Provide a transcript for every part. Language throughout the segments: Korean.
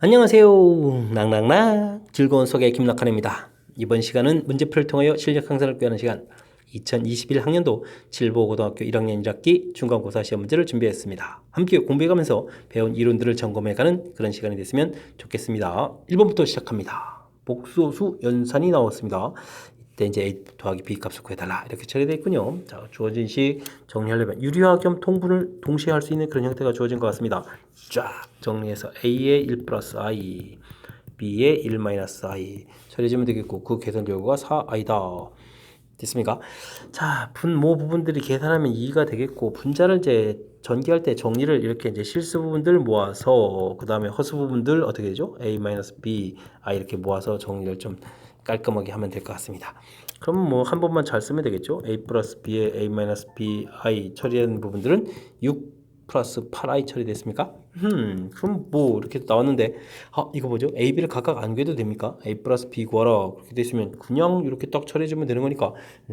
안녕하세요. 낭낭낭 즐거운 속의 김낙한입니다. 이번 시간은 문제풀이를 통하여 실력 향상을 꾀하는 시간 2021 학년도 칠보고등학교 1학년 1학기 중간고사 시험 문제를 준비했습니다. 함께 공부해가면서 배운 이론들을 점검해가는 그런 시간이 됐으면 좋겠습니다. 1번부터 시작합니다. 복소수 연산이 나왔습니다. 이때 이제 A 더하기 B 값을 구해달라 이렇게 처리되어 있군요. 자, 주어진 식 정리하려면 유리화 겸 통분을 동시에 할 수 있는 그런 형태가 주어진 것 같습니다. 쫙 정리해서 A의 1 플러스 I, B의 1 마이너스 I 처리해주면 되겠고 그 계산 결과가 4I다. 됐습니까? 자, 분모 부분들이 계산하면 2가 되겠고 분자를 이제 전개할 때 정리를 이렇게 이제 실수 부분들 모아서 그 다음에 허수 부분들 어떻게 되죠? A 마이너스 B, I 이렇게 모아서 정리를 좀 깔끔하게 하면 될 것 같습니다. 그럼 뭐 한 번만 잘 쓰면 되겠죠? A 플러스 B의 A 마이너스 B, I 처리하는 부분들은 6 플러스 8i 처리됐습니까? 그럼 뭐 이렇게 나왔는데 이거 뭐죠? A, B를 각각 안 구해도 됩니까? A 플러스 B 구하라 그렇게 됐으면 그냥 이렇게 딱 처리해주면 되는 거니까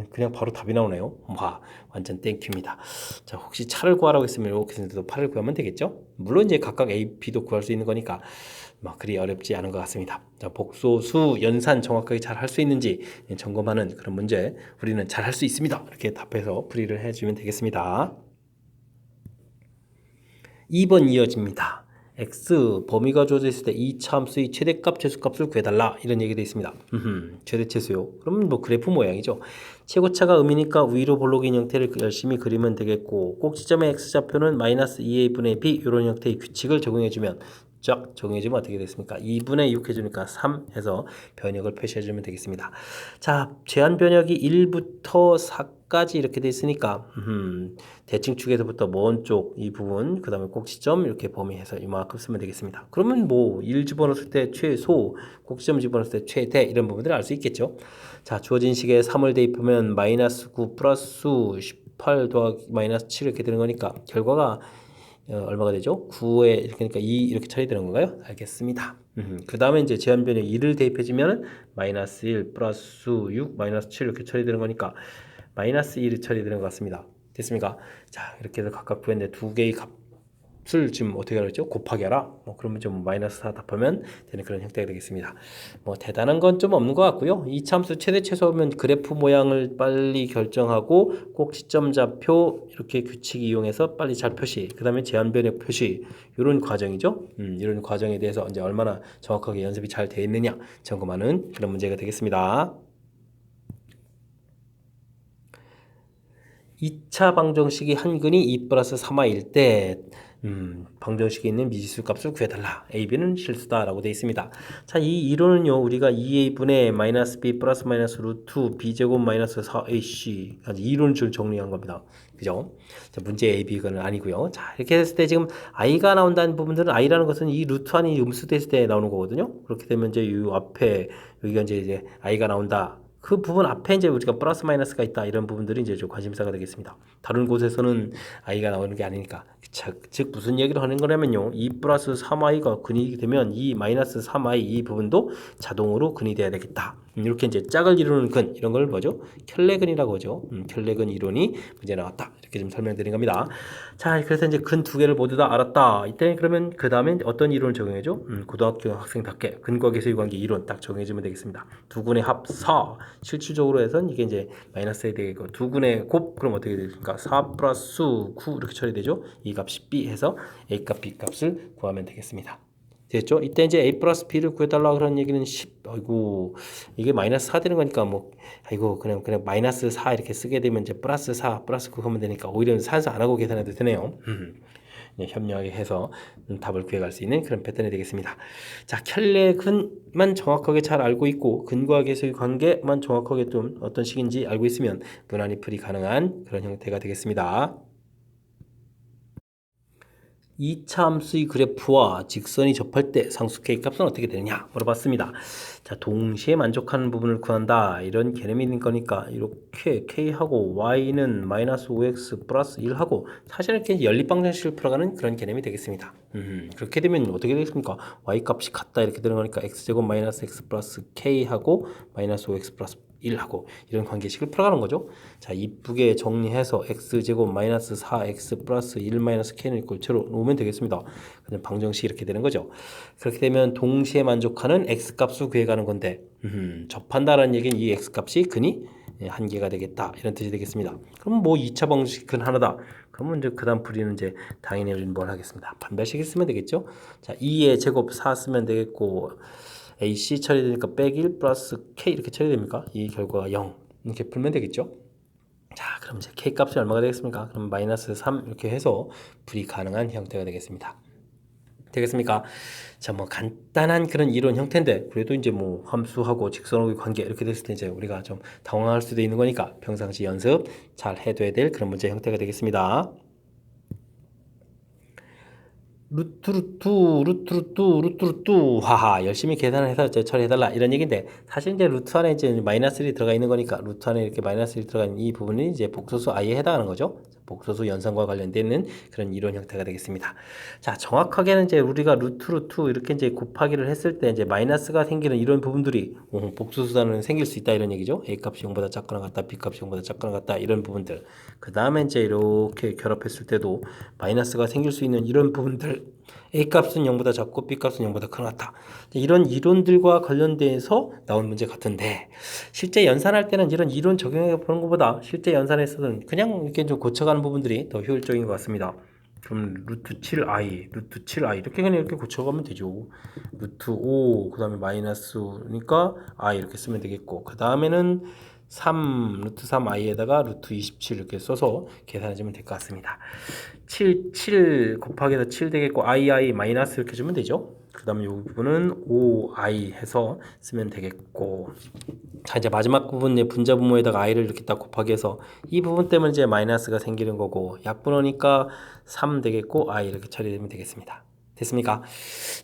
그냥 바로 답이 나오네요. 와 완전 땡큐입니다. 자 혹시 차를 구하라고 했으면 이렇게 해서도 8을 구하면 되겠죠? 물론 이제 각각 A, B도 구할 수 있는 거니까 막 그리 어렵지 않은 것 같습니다. 자, 복소수 연산 정확하게 잘 할 수 있는지 점검하는 그런 문제 우리는 잘 할 수 있습니다. 이렇게 답해서 풀이를 해주면 되겠습니다. 2번 이어집니다. x 범위가 주어져 있을 때 이 차함수의 최대값, 최소값을 구해달라 이런 얘기가 되어 있습니다. 최대, 최소요. 그러면 뭐 그래프 모양이죠. 최고차가 음이니까 위로 볼록인 형태를 열심히 그리면 되겠고 꼭지점의 x좌표는 마이너스 2a분의 b 이런 형태의 규칙을 적용해주면 쫙 적용해주면 어떻게 됐습니까? 2분의 6 해주니까 3 해서 변역을 표시해주면 되겠습니다. 자, 제한 변역이 1부터 4까지 이렇게 돼 있으니까 대칭 축에서부터 먼 쪽 이 부분 그 다음에 꼭지점 이렇게 범위해서 이만큼 쓰면 되겠습니다. 그러면 뭐 1 집어넣었을 때 최소 꼭지점 집어넣었을 때 최대 이런 부분들을 알 수 있겠죠. 자, 주어진 식에 3을 대입하면 마이너스 9 플러스 18 더하기 마이너스 7 이렇게 되는 거니까 결과가 얼마가 되죠? 9에 그러니까 2 이렇게 처리되는 건가요? 알겠습니다. 그 다음에 이제 제한 변역 2를 대입해주면 마이너스 1 플러스 6 마이너스 7 이렇게 처리되는 거니까 마이너스 1이 처리되는 것 같습니다. 됐습니까? 자 이렇게 해서 각각 구했는데 두 개의 값을 지금 어떻게 하랬죠? 곱하기 하라. 뭐 그러면 좀 마이너스 4 답하면 되는 그런 형태가 되겠습니다. 뭐 대단한 건 좀 없는 것 같고요. 이 참수 최대 최소면 그래프 모양을 빨리 결정하고 꼭 시점 좌표 이렇게 규칙 이용해서 빨리 잘 표시. 그 다음에 제한 변역 표시. 이런 과정이죠. 이런 과정에 대해서 이제 얼마나 정확하게 연습이 잘 되어 있느냐 점검하는 그런 문제가 되겠습니다. 2차 방정식이 한 근이 2 플러스 3i일 때 방정식에 있는 미지수 값을 구해달라. A, B는 실수다 라고 되어 있습니다. 자, 이 이론은요 우리가 2a분의 마이너스 b 플러스 마이너스 루트 b제곱 마이너스 4ac 이 이론을 정리한 겁니다. 그죠? 자, 문제 A, B는 아니고요. 자, 이렇게 했을 때 지금 i가 나온다는 부분들은 i라는 것은 이 루트 안이 음수됐을 때 나오는 거거든요. 그렇게 되면 이제 이 앞에 여기가 이제 i가 나온다. 그 부분 앞에 이제 우리가 플러스 마이너스가 있다 이런 부분들이 이제 좀 관심사가 되겠습니다. 다른 곳에서는 i가 나오는 게 아니니까. 즉 무슨 얘기를 하는 거냐면요. 2 플러스 3i가 근이 되면 이 마이너스 3i 이 부분도 자동으로 근이 돼야 되겠다. 이렇게 이제 짝을 이루는 근 이런 걸 뭐죠? 켤레근이라고 하죠. 켤레근 이론이 문제 나왔다. 이렇게 좀 설명드린 겁니다. 자, 그래서 이제 근 두 개를 모두 다 알았다. 이때 그러면 그 다음에 어떤 이론을 적용해줘? 고등학교 학생답게 근과 계수의 관계 이론 딱 적용해주면 되겠습니다. 두 근의 합 4. 실질적으로 해서는 이게 이제 마이너스에 되고 두 근의 곱 그럼 어떻게 됩니까? 4 플러스 9 이렇게 처리되죠. 이 값이 B 해서 A 값 B 값을 구하면 되겠습니다. 됐죠? 이때 이제 A 플러스 B를 구해달라 그런 얘기는 10, 아이고, 이게 마이너스 4 되는 거니까 뭐, 아이고, 그냥 마이너스 4 이렇게 쓰게 되면 이제 플러스 4, 플러스 9 하면 되니까 오히려 산수 안 하고 계산해도 되네요. 현명하게 해서 답을 구해갈 수 있는 그런 패턴이 되겠습니다. 자, 켤레근만 정확하게 잘 알고 있고 근과 계수의 관계만 정확하게 좀 어떤 식인지 알고 있으면 무난히 풀이 가능한 그런 형태가 되겠습니다. 2차 함수의 그래프와 직선이 접할 때 상수 K 값은 어떻게 되느냐 물어봤습니다. 자, 동시에 만족하는 부분을 구한다 이런 개념이 있는 거니까 이렇게 K하고 Y는 마이너스 5X 플러스 1하고 사실 이렇게 연립방정식을 풀어가는 그런 개념이 되겠습니다. 그렇게 되면 어떻게 되겠습니까? Y 값이 같다 이렇게 되는 거니까 X제곱 마이너스 X 플러스 K하고 마이너스 5X 플러스 1하고 이런 관계식을 풀어가는 거죠. 자, 이쁘게 정리해서 x제곱 마이너스 4x 플러스 1 마이너스 k는 이꼴 제로 놓으면 되겠습니다. 그냥 방정식이 이렇게 되는 거죠. 그렇게 되면 동시에 만족하는 x값을 구해가는 건데 접한다라는 얘기는 이 x값이 근이 한개가 되겠다 이런 뜻이 되겠습니다. 그럼 뭐 2차 방정식은 하나다. 그러면 이제 그 다음 풀이는 이제 당연히 뭘 하겠습니다. 반별식을 쓰면 되겠죠. 자, 2의 제곱 4 쓰면 되겠고 AC 처리되니까 빼기 1 플러스 K 이렇게 처리됩니까? 이 결과가 0 이렇게 풀면 되겠죠. 자, 그럼 이제 K 값이 얼마가 되겠습니까? 그럼 마이너스 3 이렇게 해서 풀이 가능한 형태가 되겠습니다. 되겠습니까? 자, 뭐 간단한 그런 이론 형태인데 그래도 이제 뭐 함수하고 직선하고의 관계 이렇게 됐을 때 이제 우리가 좀 당황할 수도 있는 거니까 평상시 연습 잘 해둬야 될 그런 문제 형태가 되겠습니다. 루트 하하 열심히 계산을 해서 이제 처리해달라 이런 얘기인데 사실 이제 루트 안에 이제 마이너스 1이 들어가 있는 거니까 루트 안에 이렇게 마이너스 1이 들어가 있는 이 부분이 이제 복소수 i에 해당하는 거죠. 복소수 연산과 관련되는 그런 이론 형태가 되겠습니다. 자, 정확하게는 이제 우리가 루트 이렇게 이제 곱하기를 했을 때 이제 마이너스가 생기는 이런 부분들이 복소수단은 생길 수 있다 이런 얘기죠. a 값이 0보다 작거나 같다, b 값이 0보다 작거나 같다 이런 부분들. 그 다음에 이제 이렇게 결합했을 때도 마이너스가 생길 수 있는 이런 부분들. A값은 0보다 작고 B값은 0보다 큰 것 같다. 이런 이론들과 관련돼서 나온 문제 같은데 실제 연산할 때는 이런 이론 적용해 보는 것보다 실제 연산에서는 그냥 이렇게 좀 고쳐가는 부분들이 더 효율적인 것 같습니다. 그럼 루트 7i 이렇게 그냥 이렇게 고쳐가면 되죠. 루트 5, 그 다음에 마이너스니까 i 이렇게 쓰면 되겠고 그 다음에는 3, 루트 3i에다가 루트 27 이렇게 써서 계산해주면 될 것 같습니다. 7 곱하기에서 7 되겠고 i 마이너스 이렇게 주면 되죠. 그 다음에 이 부분은 5i 해서 쓰면 되겠고 자, 이제 마지막 부분 분자 분모에다가 i를 이렇게 딱 곱하기 해서 이 부분 때문에 이제 마이너스가 생기는 거고 약분하니까 3 되겠고 i 이렇게 처리되면 되겠습니다. 됐습니까?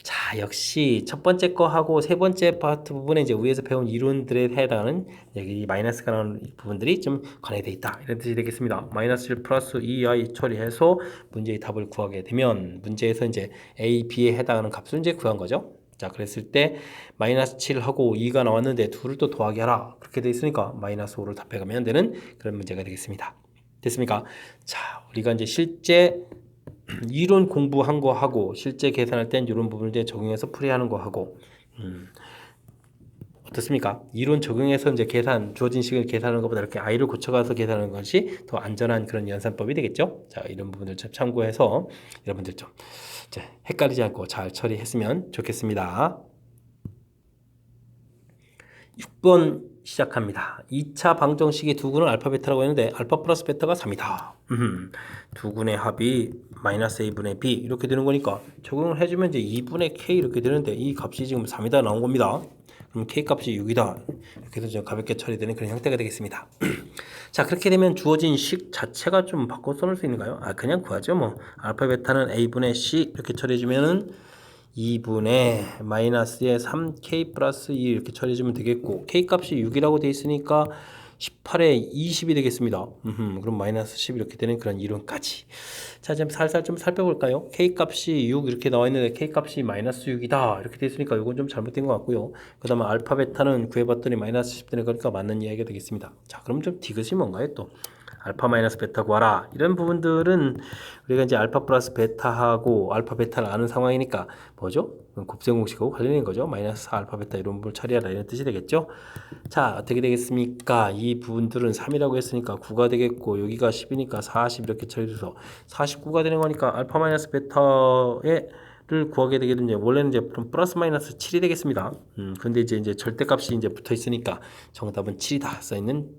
자, 역시 첫 번째 거 하고 세 번째 파트 부분에 이제 위에서 배운 이론들에 해당하는 여기 마이너스가 나오는 부분들이 좀 관해되어 있다 이런 뜻이 되겠습니다. 마이너스 1 플러스 2i 처리해서 문제의 답을 구하게 되면 문제에서 이제 a, b에 해당하는 값을 이제 구한 거죠. 자, 그랬을 때 마이너스 7하고 2가 나왔는데 둘을 또 더하기 하라 그렇게 되어 있으니까 마이너스 5를 답해가면 되는 그런 문제가 되겠습니다. 됐습니까? 자, 우리가 이제 실제 이론 공부한 거 하고 실제 계산할 땐 이런 부분을 이제 적용해서 풀이하는 거 하고 어떻습니까? 이론 적용해서 이제 주어진 식을 계산하는 것보다 이렇게 i를 고쳐가서 계산하는 것이 더 안전한 그런 연산법이 되겠죠. 자, 이런 부분들 좀 참고해서 여러분들 좀 헷갈리지 않고 잘 처리했으면 좋겠습니다. 6번 시작합니다. 2차 방정식의 두 군을 알파 베타라고 했는데 알파 플러스 베타가 3이다. 두 군의 합이 마이너스 a분의 b 이렇게 되는 거니까 적용을 해주면 이제 2분의 k 이렇게 되는데 이 값이 지금 3이다 나온 겁니다. 그럼 k 값이 6이다. 이렇게 해서 좀 가볍게 처리되는 그런 형태가 되겠습니다. 자, 그렇게 되면 주어진 식 자체가 좀 바꿔 써놓을 수 있는가요? 그냥 구하죠. 뭐 알파 베타는 a분의 c 이렇게 처리해주면은 2분의 마이너스에 3k 플러스 2 이렇게 처리해주면 되겠고 k 값이 6이라고 되어 있으니까 18에 20이 되겠습니다. 그럼 마이너스 10 이렇게 되는 그런 이론까지. 자, 좀 살살 좀 살펴볼까요? k 값이 6 이렇게 나와 있는데 k 값이 마이너스 6이다 이렇게 되어 있으니까 이건 좀 잘못된 것 같고요. 그 다음에 알파 베타는 구해봤더니 마이너스 10 되는 거니까 맞는 이야기가 되겠습니다. 자, 그럼 좀 디귿이 뭔가요 또? 알파 마이너스 베타 구하라 이런 부분들은 우리가 이제 알파 플러스 베타하고 알파 베타를 아는 상황이니까 뭐죠? 곱셈 공식하고 관련된 거죠. 마이너스 4 알파 베타 이런 부분을 처리하라 이런 뜻이 되겠죠. 자, 어떻게 되겠습니까? 이 부분들은 3이라고 했으니까 9가 되겠고 여기가 10이니까 40 이렇게 처리돼서 49가 되는 거니까 알파 마이너스 베타의 를 구하게 되게 되면 원래는 이제 플러스 마이너스 7이 되겠습니다. 근데 이제 절대값이 이제 붙어 있으니까 정답은 7이다 써 있는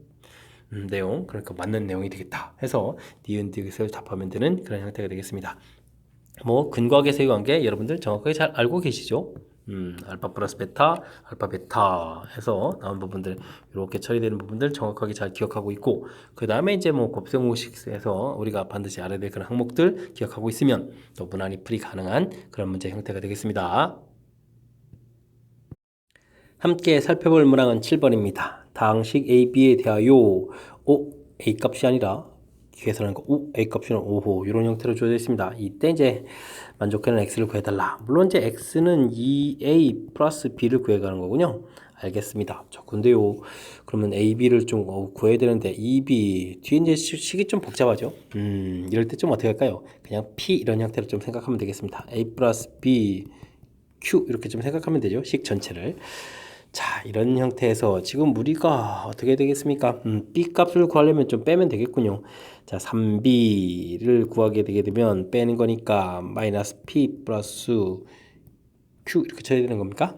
내용, 그러니까 맞는 내용이 되겠다 해서 니은 디귿을 답하면 되는 그런 형태가 되겠습니다. 뭐 근과계 세관계 여러분들 정확하게 잘 알고 계시죠? 알파 플러스 베타, 알파 베타 해서 나온 부분들 이렇게 처리되는 부분들 정확하게 잘 기억하고 있고 그 다음에 이제 뭐 곱셈 공식에서 우리가 반드시 알아야 될 그런 항목들 기억하고 있으면 또 무난히 풀이 가능한 그런 문제 형태가 되겠습니다. 함께 살펴볼 문항은 7번입니다. 다항식 A, B에 대하여 A 값이 아니라 계산하는 거 A 값이는 5호 이런 형태로 주어져 있습니다. 이때 이제 만족하는 X를 구해달라. 물론 이제 X는 2A 플러스 B를 구해가는 거군요. 알겠습니다. 저 근데요. 그러면 AB를 좀 구해야 되는데 EB 뒤에 이제 식이 좀 복잡하죠. 이럴 때 좀 어떻게 할까요? 그냥 P 이런 형태로 좀 생각하면 되겠습니다. A 플러스 B Q 이렇게 좀 생각하면 되죠. 식 전체를. 자, 이런 형태에서 지금 우리가 어떻게 되겠습니까? B 값을 구하려면 좀 빼면 되겠군요. 자, 3B를 구하게 되게 되면 빼는 거니까 마이너스 P 플러스 Q 이렇게 처리되는 겁니까?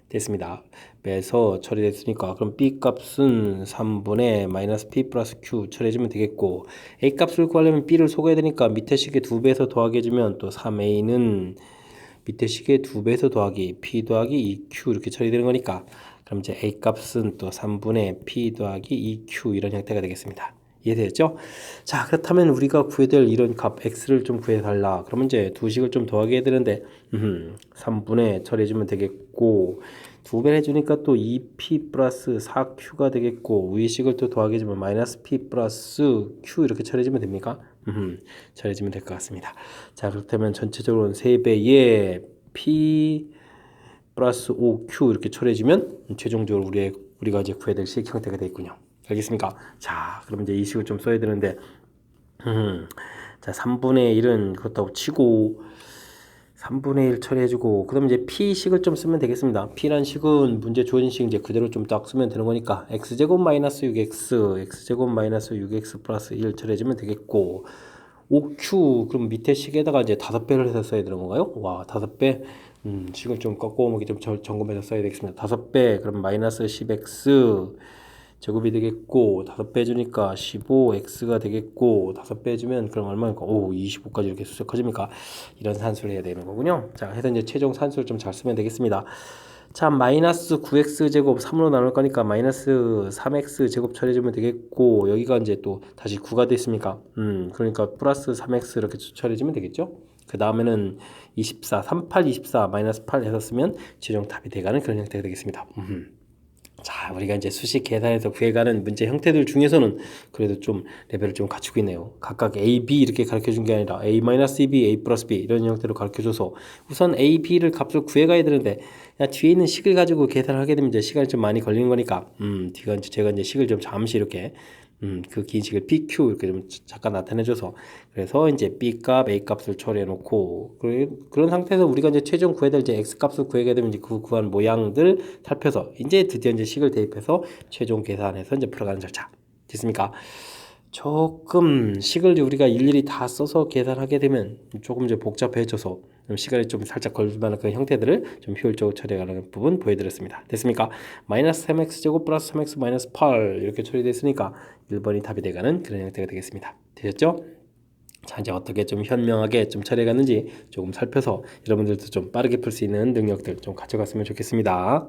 됐습니다. 빼서 처리됐으니까 그럼 B 값은 3분의 마이너스 P 플러스 Q 처리해주면 되겠고 A 값을 구하려면 B를 속아야 되니까 밑에 식에 2배에서 더하게 해주면 또 3A는 밑에 식에 2배에서 더하기 P 더하기 2Q 이렇게 처리되는 거니까 그럼 이제 A 값은 또 3분의 P 더하기 2Q 이런 형태가 되겠습니다. 이해되었죠? 자, 그렇다면 우리가 구해야 될 이런 값 x를 좀 구해달라. 그러면 이제 두 식을 좀 더하게 해야 되는데 3분의 처리해주면 되겠고 2배를 해주니까 또 2p 플러스 4q가 되겠고 위의 식을 또 더하게 해주면 마이너스 p 플러스 q 이렇게 처리해주면 됩니까? 처리해주면 될 것 같습니다. 자, 그렇다면 전체적으로는 3배의 p 플러스 5q 이렇게 처리해주면 최종적으로 우리가 이제 구해야 될 식 형태가 되겠군요. 알겠습니까? 자, 그럼 이제 이 식을 좀 써야 되는데, 자, 3분의 1은 그렇다고 치고, 3분의 1 처리해주고, 그럼 이제 P식을 좀 쓰면 되겠습니다. P란 식은 문제 주어진 식 이제 그대로 좀 딱 쓰면 되는 거니까, X제곱 마이너스 6X, X제곱 마이너스 6X 플러스 1 처리해주면 되겠고, 5Q, 그럼 밑에 식에다가 이제 5배를 해서 써야 되는 건가요? 와, 5배? 식을 좀 꺾어오기 좀 점검해서 써야 되겠습니다. 5배, 그럼 마이너스 10X, 제곱이 되겠고 5 빼주니까 15x가 되겠고 5 빼주면 그럼 얼마입니까? 오 25까지 이렇게 숫자 커집니까? 이런 산수를 해야 되는 거군요. 자, 해서 이제 최종 산수를 좀 잘 쓰면 되겠습니다. 자, 마이너스 9x 제곱 3으로 나눌 거니까 마이너스 3x 제곱 처리해주면 되겠고 여기가 이제 또 다시 9가 됐습니까? 그러니까 플러스 3x 이렇게 처리해주면 되겠죠? 그 다음에는 24, 38, 24 마이너스 8 해서 쓰면 최종 답이 돼가는 그런 형태가 되겠습니다. 자, 우리가 이제 수식 계산에서 구해가는 문제 형태들 중에서는 그래도 좀 레벨을 좀 갖추고 있네요. 각각 A, B 이렇게 가르쳐 준 게 아니라 A-B, A 플러스 B 이런 형태로 가르쳐 줘서 우선 A, B를 값을 구해가야 되는데 뒤에 있는 식을 가지고 계산을 하게 되면 이제 시간이 좀 많이 걸리는 거니까 뒤가 이제 제가 이제 식을 좀 잠시 이렇게 그 긴 식을 PQ 이렇게 좀 잠깐 나타내줘서 그래서 이제 B 값, A 값을 처리해 놓고 그런 상태에서 우리가 이제 최종 구해야 될 이제 X 값을 구하게 되면 이제 그 구한 모양들 살펴서 이제 드디어 이제 식을 대입해서 최종 계산해서 이제 풀어가는 절차 됐습니까? 조금 식을 우리가 일일이 다 써서 계산하게 되면 조금 이제 복잡해져서 시간이 좀 살짝 걸릴 만한 그 형태들을 좀 효율적으로 처리하는 부분 보여드렸습니다. 됐습니까? 마이너스 3x 제곱 플러스 3x 마이너스 8 이렇게 처리됐으니까 1번이 답이 돼가는 그런 형태가 되겠습니다. 되셨죠? 자, 이제 어떻게 좀 현명하게 좀 처리해갔는지 조금 살펴서 여러분들도 좀 빠르게 풀 수 있는 능력들 좀 가져갔으면 좋겠습니다.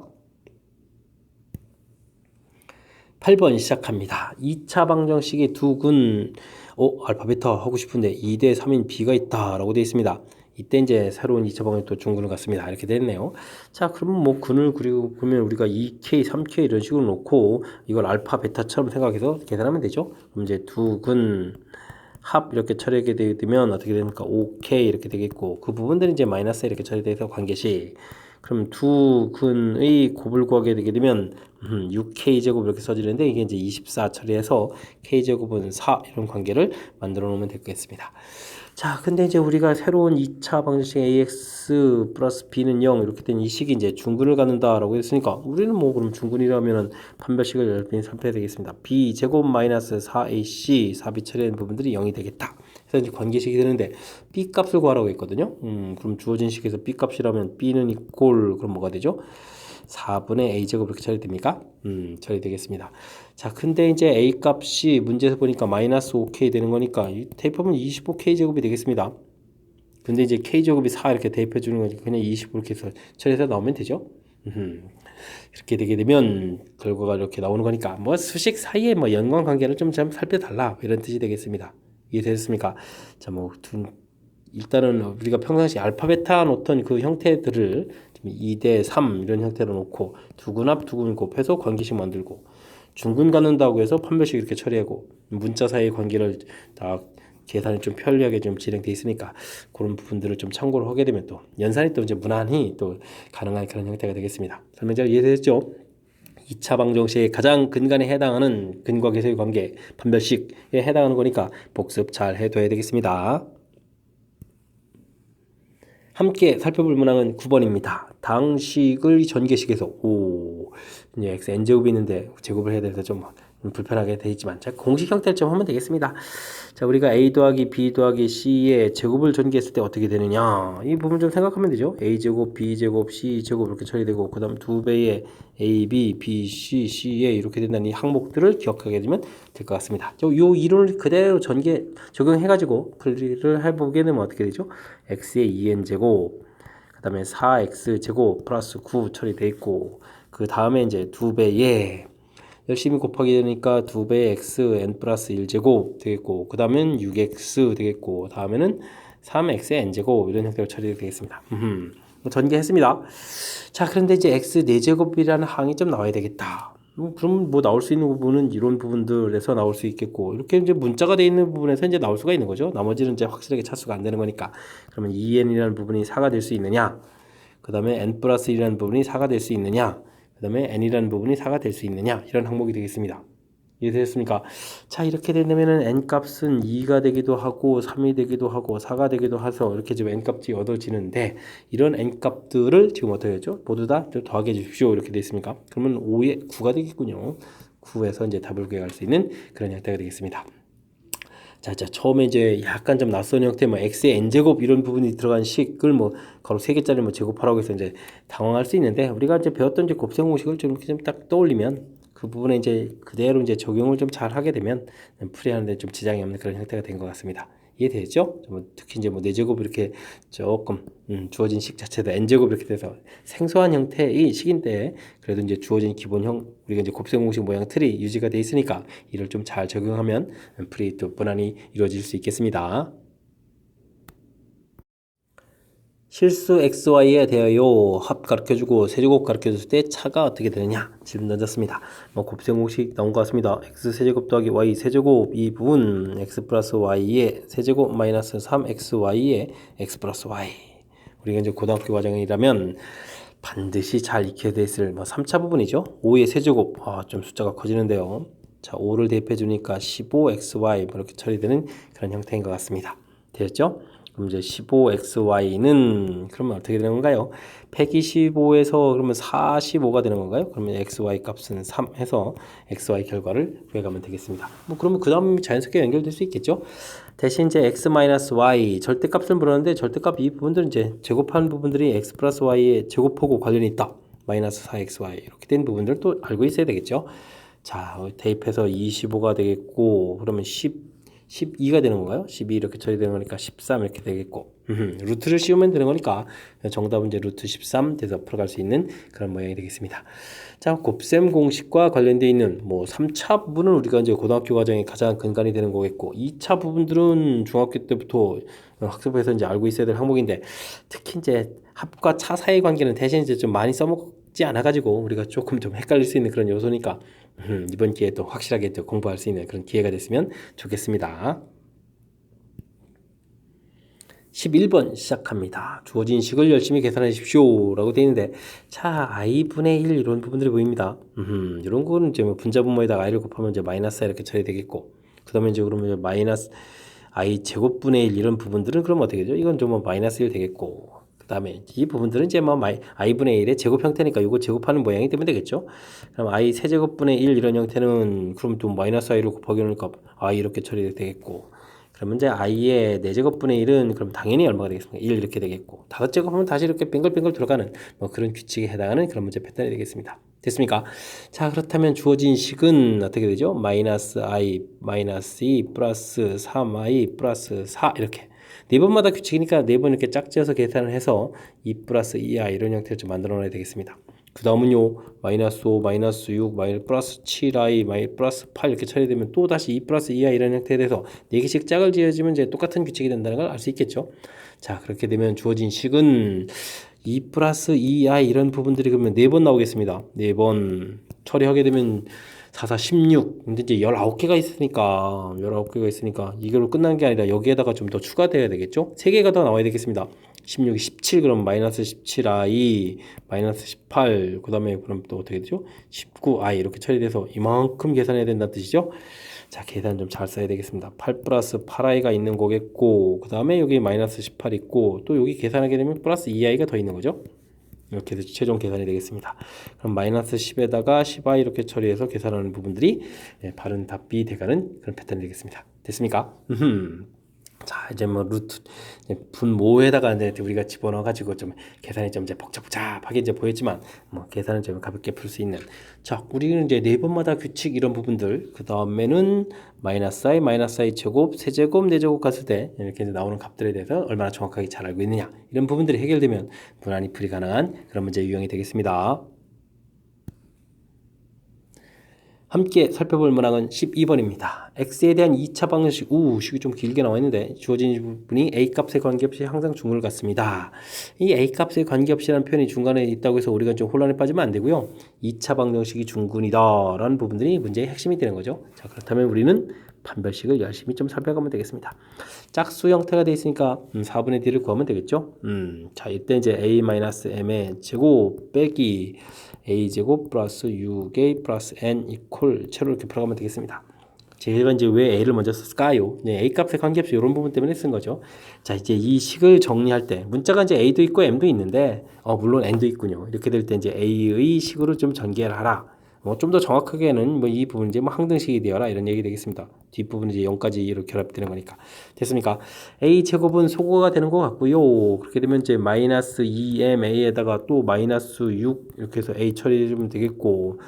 8번 시작합니다. 2차 방정식의 두근 알파베타 하고 싶은데 2대 3인 b가 있다 라고 되어 있습니다. 이때 이제 새로운 2차 방정식 또 중근을 갖습니다. 이렇게 됐네요. 자, 그러면 뭐 근을 그리고 그러면 우리가 2k, 3k 이런 식으로 놓고 이걸 알파, 베타처럼 생각해서 계산하면 되죠. 그럼 이제 두근 합 이렇게 처리하게 되면 어떻게 됩니까? 5k 이렇게 되겠고 그 부분들이 이제 마이너스 이렇게 처리돼서 관계식 그럼 두 근의 곱을 구하게 되게 되면 6k제곱 이렇게 써지는데 이게 이제 24 처리해서 k제곱은 4 이런 관계를 만들어 놓으면 되겠습니다. 자, 근데 이제 우리가 새로운 2차 방정식 ax 플러스 b는 0 이렇게 된 이 식이 이제 중근을 갖는다라고 했으니까 우리는 뭐 그럼 중근이라면은 판별식을 열심히 살펴야 되겠습니다. b 제곱 마이너스 4ac 4b 처리된 부분들이 0이 되겠다. 그래서 이제 관계식이 되는데 b 값을 구하라고 했거든요. 그럼 주어진 식에서 b 값이라면 b는 이꼴 그럼 뭐가 되죠? 4분의 a제곱 이렇게 처리됩니까? 처리되겠습니다. 자, 근데 이제 a 값이 문제에서 보니까 마이너스 5k 되는 거니까 대입하면 25k 제곱이 되겠습니다. 근데 이제 k 제곱이 4 이렇게 대입해 주는 거니까 그냥 25 이렇게 해서 처리해서 나오면 되죠. 이렇게 되게 되면 결과가 이렇게 나오는 거니까 뭐 수식 사이에 뭐 연관 관계를 좀 살펴달라 이런 뜻이 되겠습니다. 이해되셨습니까? 자, 뭐 일단은 우리가 평상시 알파 베타 놓던 그 형태들을 2대 3 이런 형태로 놓고 두근 합 두근 곱해서 관계식 만들고 중근 갖는다고 해서 판별식 이렇게 처리하고 문자 사이의 관계를 다 계산이 좀 편리하게 좀 진행되어 있으니까 그런 부분들을 좀 참고를 하게 되면 또 연산이 또 이제 무난히 또 가능한 그런 형태가 되겠습니다. 설명 잘 이해되셨죠? 2차 방정식의 가장 근간에 해당하는 근과 계수의 관계 판별식에 해당하는 거니까 복습 잘 해둬야 되겠습니다. 함께 살펴볼 문항은 9번입니다. 당식을 전개식에서 이제 x n제곱이 있는데 제곱을 해야 돼서 좀 불편하게 되어 있지만 자, 공식 형태를 좀 하면 되겠습니다. 자, 우리가 a 더하기 b 더하기 c의 제곱을 전개했을 때 어떻게 되느냐 이 부분 좀 생각하면 되죠. a제곱, b제곱, c제곱 이렇게 처리되고 그 다음 2배의 a, b, b, c, c에 이렇게 된다는 이 항목들을 기억하게 되면 될 것 같습니다. 요 이론을 그대로 적용해가지고 풀이를 해보게 되면 어떻게 되죠? x의 2n제곱 그 다음에 4x제곱 플러스 9 처리되어 있고 그 다음에 이제 2배의 열심히 곱하게 되니까 2배의 x n 플러스 1제곱 되겠고 그 다음엔 6x 되겠고 다음에는 3x의 n제곱 이런 형태로 처리되겠습니다. 전개했습니다. 자, 그런데 이제 x 4제곱이라는 항이 좀 나와야 되겠다. 그럼 뭐 나올 수 있는 부분은 이런 부분들에서 나올 수 있겠고 이렇게 이제 문자가 되어 있는 부분에서 이제 나올 수가 있는 거죠. 나머지는 이제 확실하게 차수가 안 되는 거니까. 그러면 2n이라는 부분이 4가 될 수 있느냐? 그 다음에 n 플러스 1이라는 부분이 4가 될 수 있느냐? 그 다음에 n이라는 부분이 4가 될 수 있느냐? 이런 항목이 되겠습니다. 이해되셨습니까? 자, 이렇게 된다면은 n 값은 2가 되기도 하고 3이 되기도 하고 4가 되기도 해서 이렇게 지금 n 값이 얻어지는데 이런 n 값들을 지금 어떻게 했죠? 모두 다 더하게 해 주십시오. 이렇게 되어 있습니까? 그러면 5에 9가 되겠군요. 9에서 이제 답을 구해갈 수 있는 그런 형태가 되겠습니다. 자, 처음에 이제 약간 좀 낯선 형태, 뭐 x의 n제곱 이런 부분이 들어간 식을 뭐 가로 3개짜리 뭐 제곱하라고 해서 이제 당황할 수 있는데 우리가 이제 배웠던 이제 곱셈 공식을 좀 딱 떠올리면 그 부분에 이제 그대로 이제 적용을 좀 잘 하게 되면 풀이하는데 좀 지장이 없는 그런 형태가 된 것 같습니다. 이해되죠? 특히 이제 뭐 4제곱 이렇게 조금 주어진 식 자체도 n제곱 이렇게 돼서 생소한 형태의 식인데 그래도 이제 주어진 기본형 우리가 이제 곱셈 공식 모양 틀이 유지가 돼 있으니까 이를 좀 잘 적용하면 풀이 또 무난히 이루어질 수 있겠습니다. 실수 xy에 대하여 합 가르쳐주고 세제곱 가르쳐줬을 때 차가 어떻게 되느냐 질문 던졌습니다. 뭐 곱셈 공식 나온 것 같습니다. x 세제곱 더하기 y 세제곱 이 부분 x 플러스 y의 세제곱 마이너스 3xy의 x 플러스 y 우리가 이제 고등학교 과정이라면 반드시 잘 익혀야 됐을 뭐 3차 부분이죠. 5의 세제곱 좀 숫자가 커지는데요. 자, 5를 대입해 주니까 15xy 이렇게 처리되는 그런 형태인 것 같습니다. 되었죠? 그럼 이제 15xy는 그러면 어떻게 되는 건가요? 125에서 그러면 45가 되는 건가요? 그러면 xy 값은 3 해서 xy 결과를 구해가면 되겠습니다. 뭐 그러면 그 다음 자연스럽게 연결될 수 있겠죠? 대신 이제 x-y 절대값을 물었는데 절대값 이 부분들은 이제 제곱한 부분들이 x 플러스 y의 제곱하고 관련이 있다. 마이너스 4xy 이렇게 된 부분들을 또 알고 있어야 되겠죠? 자, 대입해서 25가 되겠고 그러면 12가 되는 건가요? 12 이렇게 처리되는 거니까 13 이렇게 되겠고 루트를 씌우면 되는 거니까 정답은 이제 루트 13 돼서 풀어갈 수 있는 그런 모양이 되겠습니다. 자, 곱셈 공식과 관련되어 있는 뭐 3차 부분은 우리가 이제 고등학교 과정에 가장 근간이 되는 거겠고 2차 부분들은 중학교 때부터 학습해서 이제 알고 있어야 될 항목인데 특히 이제 합과 차 사이 관계는 대신 이제 좀 많이 써먹지 않아가지고 우리가 조금 좀 헷갈릴 수 있는 그런 요소니까 이번 기회에 또 확실하게 또 공부할 수 있는 그런 기회가 됐으면 좋겠습니다. 11번 시작합니다. 주어진 식을 열심히 계산하십시오 라고 되어 있는데 자, i분의 1 이런 부분들이 보입니다. 이런 거는 이제 뭐 분자분모에다가 i를 곱하면 이제 마이너스 이렇게 처리되겠고 그 다음에 이제 그러면 이제 마이너스 i 제곱분의 1 이런 부분들은 그럼 어떻게 되죠? 이건 좀 뭐 마이너스 1 되겠고 그 다음에 이 부분들은 이제 뭐 i분의 1의 제곱 형태니까 이거 제곱하는 모양이 되면 되겠죠. 그럼 i 세제곱분의 1 이런 형태는 그럼 또 마이너스 i로 곱하기 하니까 i 이렇게 처리되겠고 그러면 이제 i의 4제곱분의 1은 그럼 당연히 얼마가 되겠습니까? 1 이렇게 되겠고 5제곱하면 다시 이렇게 뱅글뱅글 들어가는 뭐 그런 규칙에 해당하는 그런 문제 패턴이 되겠습니다. 됐습니까? 자, 그렇다면 주어진 식은 어떻게 되죠? 마이너스 i 마이너스 2 플러스 3i 플러스 4 이렇게 4번마다 규칙이니까 4번 이렇게 짝지어서 계산을 해서 2 플러스 2i 이런 형태를 좀 만들어 놔야 되겠습니다. 그 다음은요 마이너스 5, 마이너스 6, 플러스 7i, 플러스 8 이렇게 처리되면 또 다시 2 플러스 2i 이런 형태에 대해서 4개씩 짝을 지어지면 이제 똑같은 규칙이 된다는 걸 알 수 있겠죠. 자, 그렇게 되면 주어진 식은 2 플러스 2i 이런 부분들이 그러면 4번 나오겠습니다. 4번 처리하게 되면 4, 4, 16. 근데 이제 19개가 있으니까 이걸로 끝난 게 아니라 여기에다가 좀 더 추가돼야 되겠죠? 3개가 더 나와야 되겠습니다. 16이 17, 그럼 마이너스 17i, 마이너스 18, 그 다음에 그럼 또 어떻게 되죠? 19i 이렇게 처리돼서 이만큼 계산해야 된다는 뜻이죠? 자, 계산 좀 잘 써야 되겠습니다. 8 플러스 8i가 있는 거겠고, 그 다음에 여기 마이너스 18 있고, 또 여기 계산하게 되면 플러스 2i가 더 있는 거죠? 이렇게 해서 최종 계산이 되겠습니다. 그럼 마이너스 10에다가 10i 이렇게 처리해서 계산하는 부분들이 바른 답이 돼가는 그런 패턴이 되겠습니다. 됐습니까? 자, 이제 뭐 루트 분모에다가 이제 우리가 집어넣어 가지고 좀 계산이 좀 이제 복잡하게 이제 보였지만 뭐 계산은 좀 가볍게 풀 수 있는. 자, 우리는 이제 네 번마다 규칙 이런 부분들, 그 다음에는 마이너스 i 제곱, 세제곱, 네제곱 갔을 때 이렇게 이제 나오는 값들에 대해서 얼마나 정확하게 잘 알고 있느냐, 이런 부분들이 해결되면 무난히 풀이 가능한 그런 문제 유형이 되겠습니다. 함께 살펴볼 문항은 12번입니다. x에 대한 2차 방정식, 식이 좀 길게 나와 있는데 주어진 부분이 a값에 관계없이 항상 중근을 갖습니다. 이 a값에 관계없이라는 표현이 중간에 있다고 해서 우리가 좀 혼란에 빠지면 안 되고요. 2차 방정식이 중근이다 라는 부분들이 문제의 핵심이 되는 거죠. 자, 그렇다면 우리는 판별식을 열심히 좀 살펴가면 되겠습니다. 짝수 형태가 되어 있으니까 4분의 d를 구하면 되겠죠. 자, 이때 이제 a-m의 제곱 빼기 a제곱 플러스 6a 플러스 n 이퀄 채로 이렇게 풀어가면 되겠습니다. 제가 이제 왜 a를 먼저 썼을까요? a 값에 관계없이 이런 부분 때문에 쓴 거죠. 자, 이제 이 식을 정리할 때 문자가 이제 a도 있고 m도 있는데 물론 n도 있군요. 이렇게 될 때 이제 a의 식으로 좀 전개를 하라. 좀 더 정확하게는 뭐 이 부분 이제 뭐 항등식이 되어라 이런 얘기 되겠습니다. 뒷부분은 이제 0까지 이렇게 결합되는 거니까. 됐습니까? a 제곱은 소거가 되는 것 같고요. 그렇게 되면 이제 마이너스 2ma에다가 또 마이너스 6 이렇게 해서 a 처리해주면 되겠고,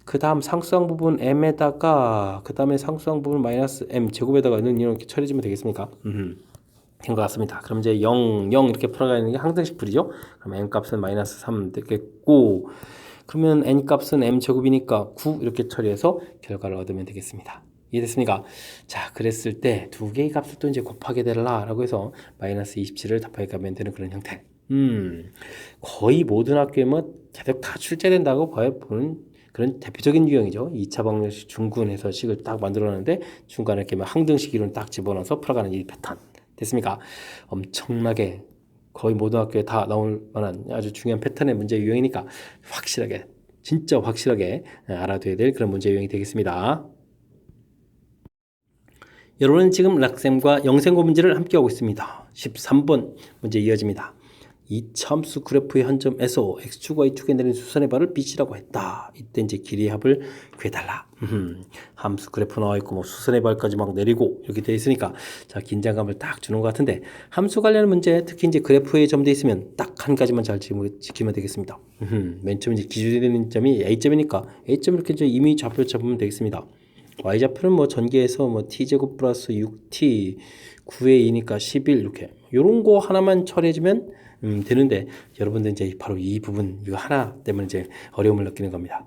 그 다음 상수항 부분 m에다가 그 다음에 상수항 부분 마이너스 m 제곱에다가 는 이렇게 처리해주면 되겠습니까? 된 것 같습니다. 그럼 이제 0, 0 이렇게 풀어가는 게 항등식 풀이죠. 그럼 m 값은 마이너스 3 되겠고, 그러면 n 값은 m 제곱이니까 9 이렇게 처리해서 결과를 얻으면 되겠습니다. 이해됐습니까? 자, 그랬을 때 두 개의 값을 또 이제 곱하게 되라 라고 해서 마이너스 27을 답하게 가면 되는 그런 형태. 거의 모든 학교에 뭐 계속 다 출제된다고 보는 그런 대표적인 유형이죠. 2차 방정식 중근해서 식을 딱 만들어놨는데 중간에 이렇게 항등식 이론 딱 집어넣어서 풀어가는 이 패턴. 됐습니까? 엄청나게 거의 모든 학교에 다 나올 만한 아주 중요한 패턴의 문제 유형이니까 확실하게, 진짜 확실하게 알아둬야 될 그런 문제 유형이 되겠습니다. 여러분은 지금 락셈과 영생고 문제를 함께 하고 있습니다. 13번 문제 이어집니다. 이차 함수 그래프의 한 점에서 x축과 y축에 내린 수선의 발을 bc라고 했다. 이때 이제 길이의 합을 구해달라. 함수 그래프 나와 있고 뭐 수선의 발까지 막 내리고 이렇게 돼 있으니까 자, 긴장감을 딱 주는 것 같은데, 함수 관련 문제 특히 이제 그래프에 점돼 있으면 딱 한 가지만 잘 지키면 되겠습니다. 맨 처음 이제 기준이 되는 점이 a점이니까 a점 이렇게 이제 이미 좌표 잡으면 되겠습니다. y좌표는 뭐 전개해서 뭐 t제곱 플러스 6t 9의 2니까 11 이렇게 요런 거 하나만 처리해주면 되는데, 여러분들 이제 바로 이 부분 이거 하나 때문에 이제 어려움을 느끼는 겁니다.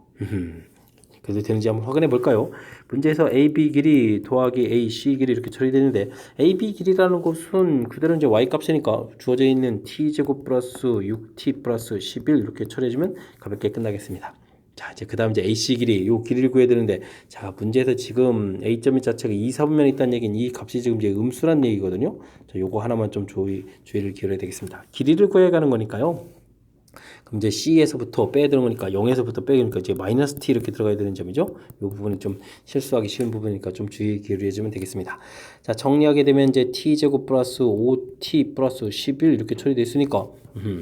그래도 되는지 한번 확인해 볼까요? 문제에서 AB 길이 더하기 AC 길이 이렇게 처리되는데, AB 길이라는 것은 그대로 이제 Y 값이니까 주어져 있는 T제곱 플러스 6T 플러스 11 이렇게 처리해주면 가볍게 끝나겠습니다. 자, 이제 그 다음 이제 AC 길이, 요 길이를 구해야 되는데, 자, 문제에서 지금 A점의 자체가 2, 4분면에 있다는 얘기는 이 값이 지금 이제 음수란 얘기거든요. 자, 요거 하나만 좀 주의를 기울여야 되겠습니다. 길이를 구해가는 거니까요. 그럼 이제 C에서부터 빼야 되는 거니까 0에서부터 빼니까 이제 마이너스 T 이렇게 들어가야 되는 점이죠. 이 부분은 좀 실수하기 쉬운 부분이니까 좀 주의 기울여주면 되겠습니다. 자, 정리하게 되면 이제 T제곱 플러스 5T 플러스 11 이렇게 처리되어 있으니까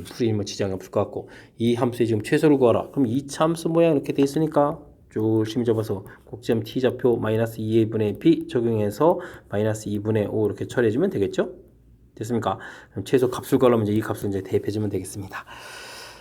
풀이 뭐 지장이 없을 것 같고, 이 함수에 지금 최소를 구하라. 그럼 2차 함수 모양 이렇게 되어 있으니까 조심히 접어서 꼭지점 T좌표 마이너스 2분의 B 적용해서 마이너스 2분의 5 이렇게 처리해주면 되겠죠. 됐습니까? 그럼 최소 값을 구하려면 이제 이 값을 이제 대입해주면 되겠습니다.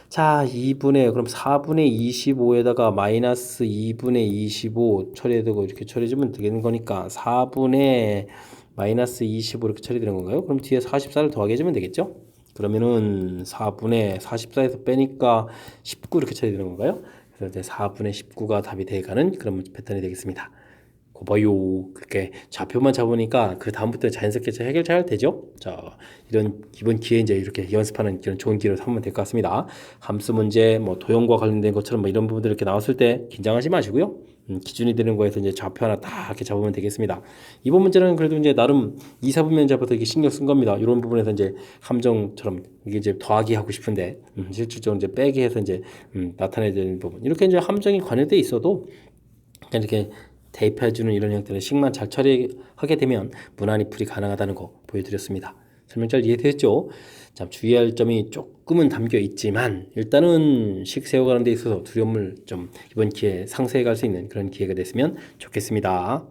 자, 2분의, 그럼 4분의 25에다가 마이너스 2분의 25 처리되고 이렇게 처리해주면 되는 거니까 4분의 마이너스 25 이렇게 처리되는 건가요? 그럼 뒤에 44를 더하게 해주면 되겠죠? 그러면은 4분의 44에서 빼니까 19 이렇게 처리되는 건가요? 그래서 이제 4분의 19가 답이 돼가는 그런 패턴이 되겠습니다. 그 봐요. 그렇게 좌표만 잡으니까 그 다음부터 자연스럽게 해결 잘 되죠. 자, 이런 이번 기회에 이제 이렇게 연습하는 이런 좋은 기회로 삼으면 될 것 같습니다. 함수 문제, 뭐 도형과 관련된 것처럼 뭐 이런 부분들 이렇게 나왔을 때 긴장하지 마시고요. 기준이 되는 거에서 이제 좌표 하나 다 이렇게 잡으면 되겠습니다. 이번 문제는 그래도 이제 나름 2, 4분면 잡아서 이게 신경 쓴 겁니다. 이런 부분에서 이제 함정처럼 이게 이제 더하기 하고 싶은데 실질적으로 이제 빼기 해서 이제 나타내야 되는 부분 이렇게 이제 함정이 관여돼 있어도 이렇게 대입해주는 이런 형태의 식만 잘 처리하게 되면 무난히 풀이 가능하다는 거 보여드렸습니다. 설명 잘 이해되셨죠? 자, 주의할 점이 조금은 담겨 있지만 일단은 식 세워가는 데 있어서 두려움을 좀 이번 기회에 상쇄해 갈 수 있는 그런 기회가 됐으면 좋겠습니다.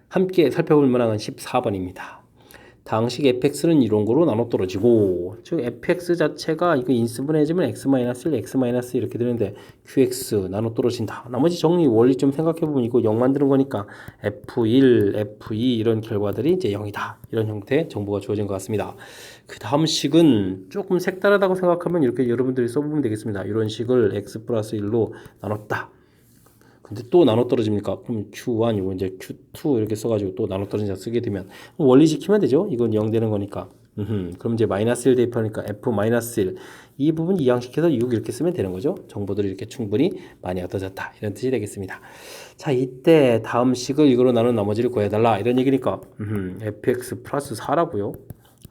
함께 살펴볼 만한 14번입니다. 당식 fx는 이론고로 나눠 떨어지고 즉 fx 자체가 이거 인수분해해주면 x-1, x- 이렇게 되는데 qx 나눠 떨어진다. 나머지 정리 원리 좀 생각해보면 이거 0 만드는 거니까 f1, f2 이런 결과들이 이제 0이다. 이런 형태의 정보가 주어진 것 같습니다. 그 다음 식은 조금 색다르다고 생각하면 이렇게 여러분들이 써보면 되겠습니다. 이런 식을 x 플러스 1로 나눴다. 근데 또 나눠 떨어집니까? 그럼 Q1 이거 이제 Q2 이렇게 써가지고 또 나눠 떨어진다 쓰게 되면 원리 지키면 되죠. 이건 0 되는 거니까. 그럼 이제 마이너스 1 대입하니까 F 마이너스 1. 이 부분 이항시켜서 6 이렇게 쓰면 되는 거죠. 정보들이 이렇게 충분히 많이 얻어졌다. 이런 뜻이 되겠습니다. 자, 이때 다음 식을 이거로 나눈 나머지를 구해달라. 이런 얘기니까 fx 플러스 4라고요.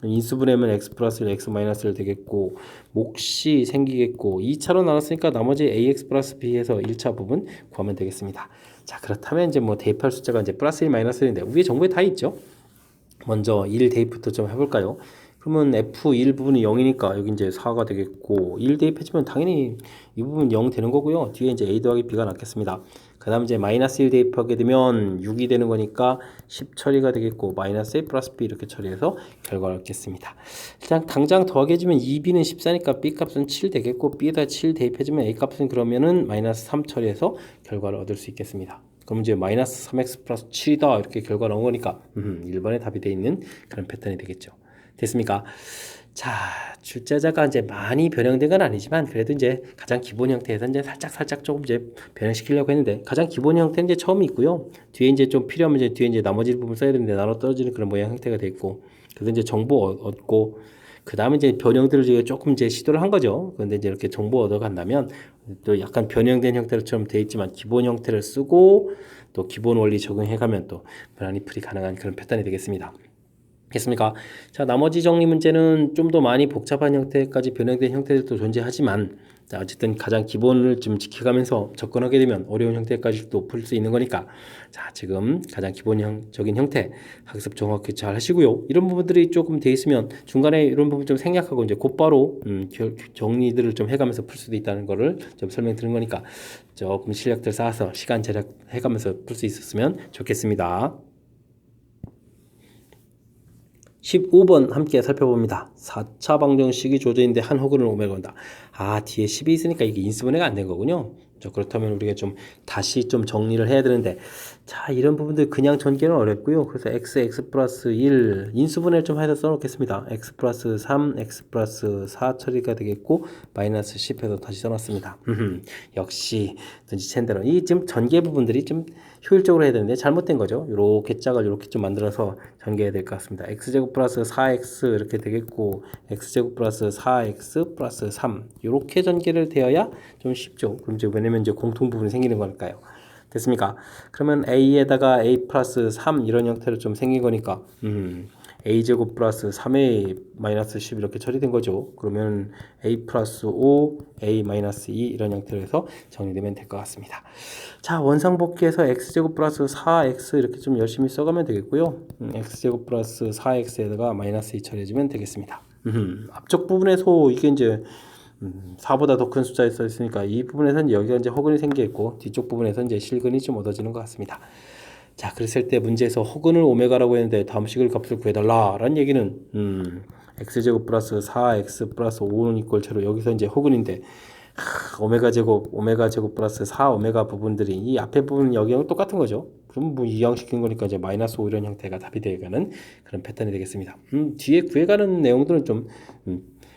인수분해면 x 플러스 1, x 마이너스 1 되겠고 몫이 생기겠고 2차로 나눴으니까 나머지 ax 플러스 b에서 1차 부분 구하면 되겠습니다. 자, 그렇다면 이제 뭐 대입할 숫자가 이제 플러스 1, 마이너스 1인데 위에 정보에 다 있죠. 먼저 1 대입부터 좀 해볼까요? 그러면 f1 부분이 0이니까 여기 이제 4가 되겠고 1 대입해주면 당연히 이 부분 0 되는 거고요. 뒤에 이제 a 더하기 b가 남겠습니다. 그 다음 이제 마이너스 1 대입하게 되면 6이 되는 거니까 10 처리가 되겠고 마이너스 a 플러스 b 이렇게 처리해서 결과를 얻겠습니다. 일단 당장 더하게 해주면 2b는 14니까 b 값은 7 되겠고 b에다 7 대입해주면 a 값은 그러면은 마이너스 3 처리해서 결과를 얻을 수 있겠습니다. 그럼 이제 마이너스 3x 플러스 7이다 이렇게 결과 나온 거니까 1번에 답이 되어 있는 그런 패턴이 되겠죠. 됐습니까? 자, 출제자가 이제 많이 변형된 건 아니지만 그래도 이제 가장 기본 형태에서 이제 살짝 조금 이제 변형시키려고 했는데 가장 기본 형태는 이제 처음이 있고요. 뒤에 이제 좀 필요하면 이제 뒤에 이제 나머지 부분 써야 되는데 나눠 떨어지는 그런 모양 형태가 돼 있고 그래서 이제 정보 얻고 그 다음에 이제 변형들을 이제 조금 이제 시도를 한 거죠. 그런데 이제 이렇게 정보 얻어간다면 또 약간 변형된 형태로처럼 돼 있지만 기본 형태를 쓰고 또 기본 원리 적용해가면 또 무난히 풀이 가능한 그런 패턴이 되겠습니다. 됐습니까? 자, 나머지 정리 문제는 좀 더 많이 복잡한 형태까지 변형된 형태들도 존재하지만 자, 어쨌든 가장 기본을 좀 지켜가면서 접근하게 되면 어려운 형태까지도 풀 수 있는 거니까 자, 지금 가장 기본적인 형태 학습 정확히 잘 하시고요. 이런 부분들이 조금 돼 있으면 중간에 이런 부분 좀 생략하고 이제 곧바로 정리들을 좀 해가면서 풀 수도 있다는 거를 좀 설명드린 거니까 조금 실력들 쌓아서 시간 절약해가면서 풀 수 있었으면 좋겠습니다. 15번 함께 살펴봅니다. 4차 방정식이 조져있는데 한 호근을 오메가 온다. 아, 뒤에 10이 있으니까 이게 인수분해가 안 된 거군요. 자, 그렇다면 우리가 좀 다시 좀 정리를 해야 되는데 자, 이런 부분들 그냥 전개는 어렵고요. 그래서 x 플러스 1 인수분해를 좀 해서 써놓겠습니다. x 플러스 3, x 플러스 4 처리가 되겠고 마이너스 10 해서 다시 써놨습니다. 역시 눈치챈 대로 이 지금 전개 부분들이 좀 효율적으로 해야 되는데 잘못된 거죠. 이렇게 짝을 이렇게 좀 만들어서 전개해야 될 것 같습니다. x제곱 플러스 4x 이렇게 되겠고 x제곱 플러스 4x 플러스 3 이렇게 전개를 되어야 좀 쉽죠. 그럼 이제 왜냐면 이제 공통 부분이 생기는 거니까요. 됐습니까? 그러면 a에다가 a 플러스 3 이런 형태로 좀 생긴 거니까 a제곱 플러스 3a 마이너스 10 이렇게 처리된 거죠. 그러면 a 플러스 5 a 마이너스 2 이런 형태로 해서 정리되면 될 것 같습니다. 자, 원상복귀해서 x제곱 플러스 4x 이렇게 좀 열심히 써가면 되겠고요. x제곱 플러스 4x에다가 마이너스 2 처리해주면 되겠습니다. 앞쪽 부분에서 이게 이제 4보다 더 큰 숫자에 써 있으니까 이 부분에서는 여기가 이제 허근이 생기겠고 뒤쪽 부분에서 이제 실근이 좀 얻어지는 것 같습니다. 자, 그랬을 때 문제에서 허근을 오메가라고 했는데 다음 식을 값을 구해달라 라는 얘기는 x제곱 플러스 4x 플러스 5는 이꼴 채로 여기서 이제 허근인데 오메가 제곱 플러스 4 오메가 부분들이 이 앞에 부분 여기랑 똑같은 거죠. 그럼 뭐 이항시킨 거니까 이제 마이너스 5 이런 형태가 답이 되어가는 그런 패턴이 되겠습니다. 뒤에 구해가는 내용들은 좀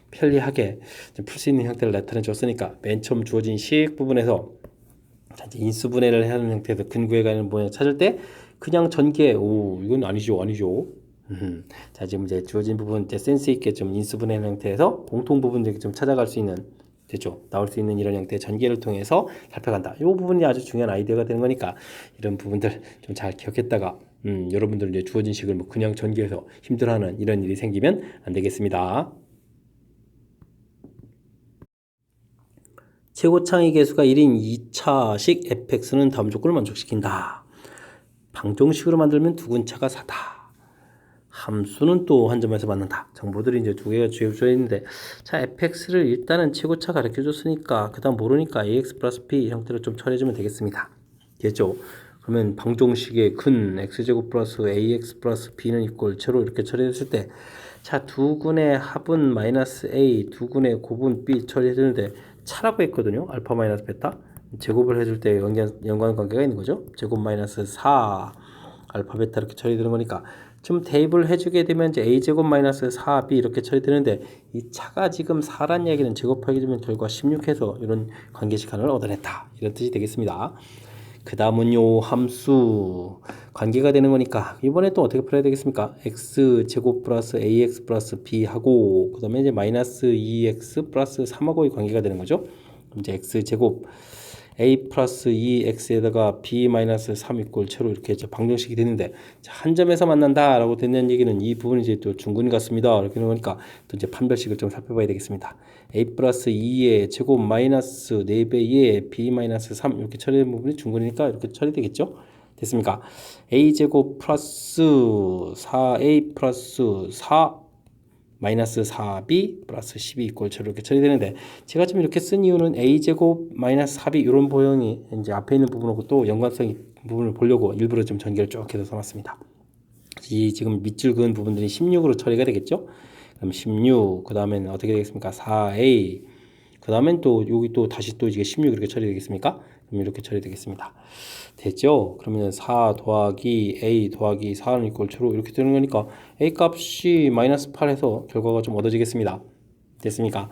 편리하게 풀 수 있는 형태를 나타내 줬으니까 맨 처음 주어진 식 부분에서 자, 이제 인수분해를 하는 형태에서 근구해가는 모양 찾을 때 그냥 전개, 오, 이건 아니죠, 아니죠. 자, 지금 이제 주어진 부분 이제 센스 있게 좀 인수분해하는 형태에서 공통 부분들이 좀 찾아갈 수 있는, 됐죠? 나올 수 있는 이런 형태의 전개를 통해서 살펴간다. 이 부분이 아주 중요한 아이디어가 되는 거니까 이런 부분들 좀 잘 기억했다가 여러분들 이제 주어진 식을 뭐 그냥 전개해서 힘들어하는 이런 일이 생기면 안 되겠습니다. 최고창의 개수가 1인 2차식 fx는 다음 조건을 만족시킨다. 방정식으로 만들면 두근차가 4다. 함수는 또 한 점에서 맞는다. 정보들이 이제 두 개가 주어져 있는데, 자, fx를 일단은 최고차 가르쳐 줬으니까, 그 다음 모르니까 ax 플러스 b 형태로 좀 처리해주면 되겠습니다. 됐죠? 그러면 방정식의 근 x제곱 플러스 ax 플러스 b는 이꼴 제로 이렇게 처리했을 때, 자, 두근의 합은 마이너스 a, 두근의 곱은 b 처리해주는데, 차라고 했거든요. 알파 마이너스 베타. 제곱을 해줄 때 연관관계가 있는 거죠. 제곱 마이너스 4, 알파 베타 이렇게 처리되는 거니까, 지금 대입을 해주게 되면 이제 a제곱 마이너스 4b 이렇게 처리되는데, 이 차가 지금 4란 이야기는 제곱하게 되면 결과 16해서 이런 관계식 하나를 얻어냈다, 이런 뜻이 되겠습니다. 그 다음은요, 함수 관계가 되는 거니까 이번에 또 어떻게 풀어야 되겠습니까? x제곱 플러스 ax 플러스 b 하고, 그 다음에 이제 마이너스 2x 플러스 3하고의 관계가 되는 거죠. 그럼 이제 x제곱 a 플러스 2x에다가 b 마이너스 3 이꼴 제로 이렇게 이제 방정식이 되는데, 자, 한 점에서 만난다 라고 되는 얘기는 이 부분이 이제 또 중근이 같습니다 이렇게 되는 거니까 또 이제 판별식을 좀 살펴봐야 되겠습니다. a 플러스 2의 제곱 마이너스 4배의 b 마이너스 3 이렇게 처리된 부분이 중근이니까 이렇게 처리되겠죠. 됐습니까? a 제곱 플러스 4a 플러스 4 마이너스 4b 플러스 12 이꼴 제로 이렇게 처리되는데, 제가 지금 이렇게 쓴 이유는 a제곱 마이너스 4b 이런 모형이 이제 앞에 있는 부분하고 또 연관성 부분을 보려고 일부러 좀 전개를 쭉 해서 써놨습니다. 이 지금 밑줄 그은 부분들이 16으로 처리가 되겠죠. 그럼 16, 그 다음엔 어떻게 되겠습니까? 4a, 그 다음엔 또 여기 또 다시 또 이게 16 이렇게 처리되겠습니까? 그럼 이렇게 처리되겠습니다. 됐죠? 그러면 4 더하기 a 더하기 4는 이꼴 제로 이렇게 되는 거니까 a 값이 마이너스 8 해서 결과가 좀 얻어지겠습니다. 됐습니까?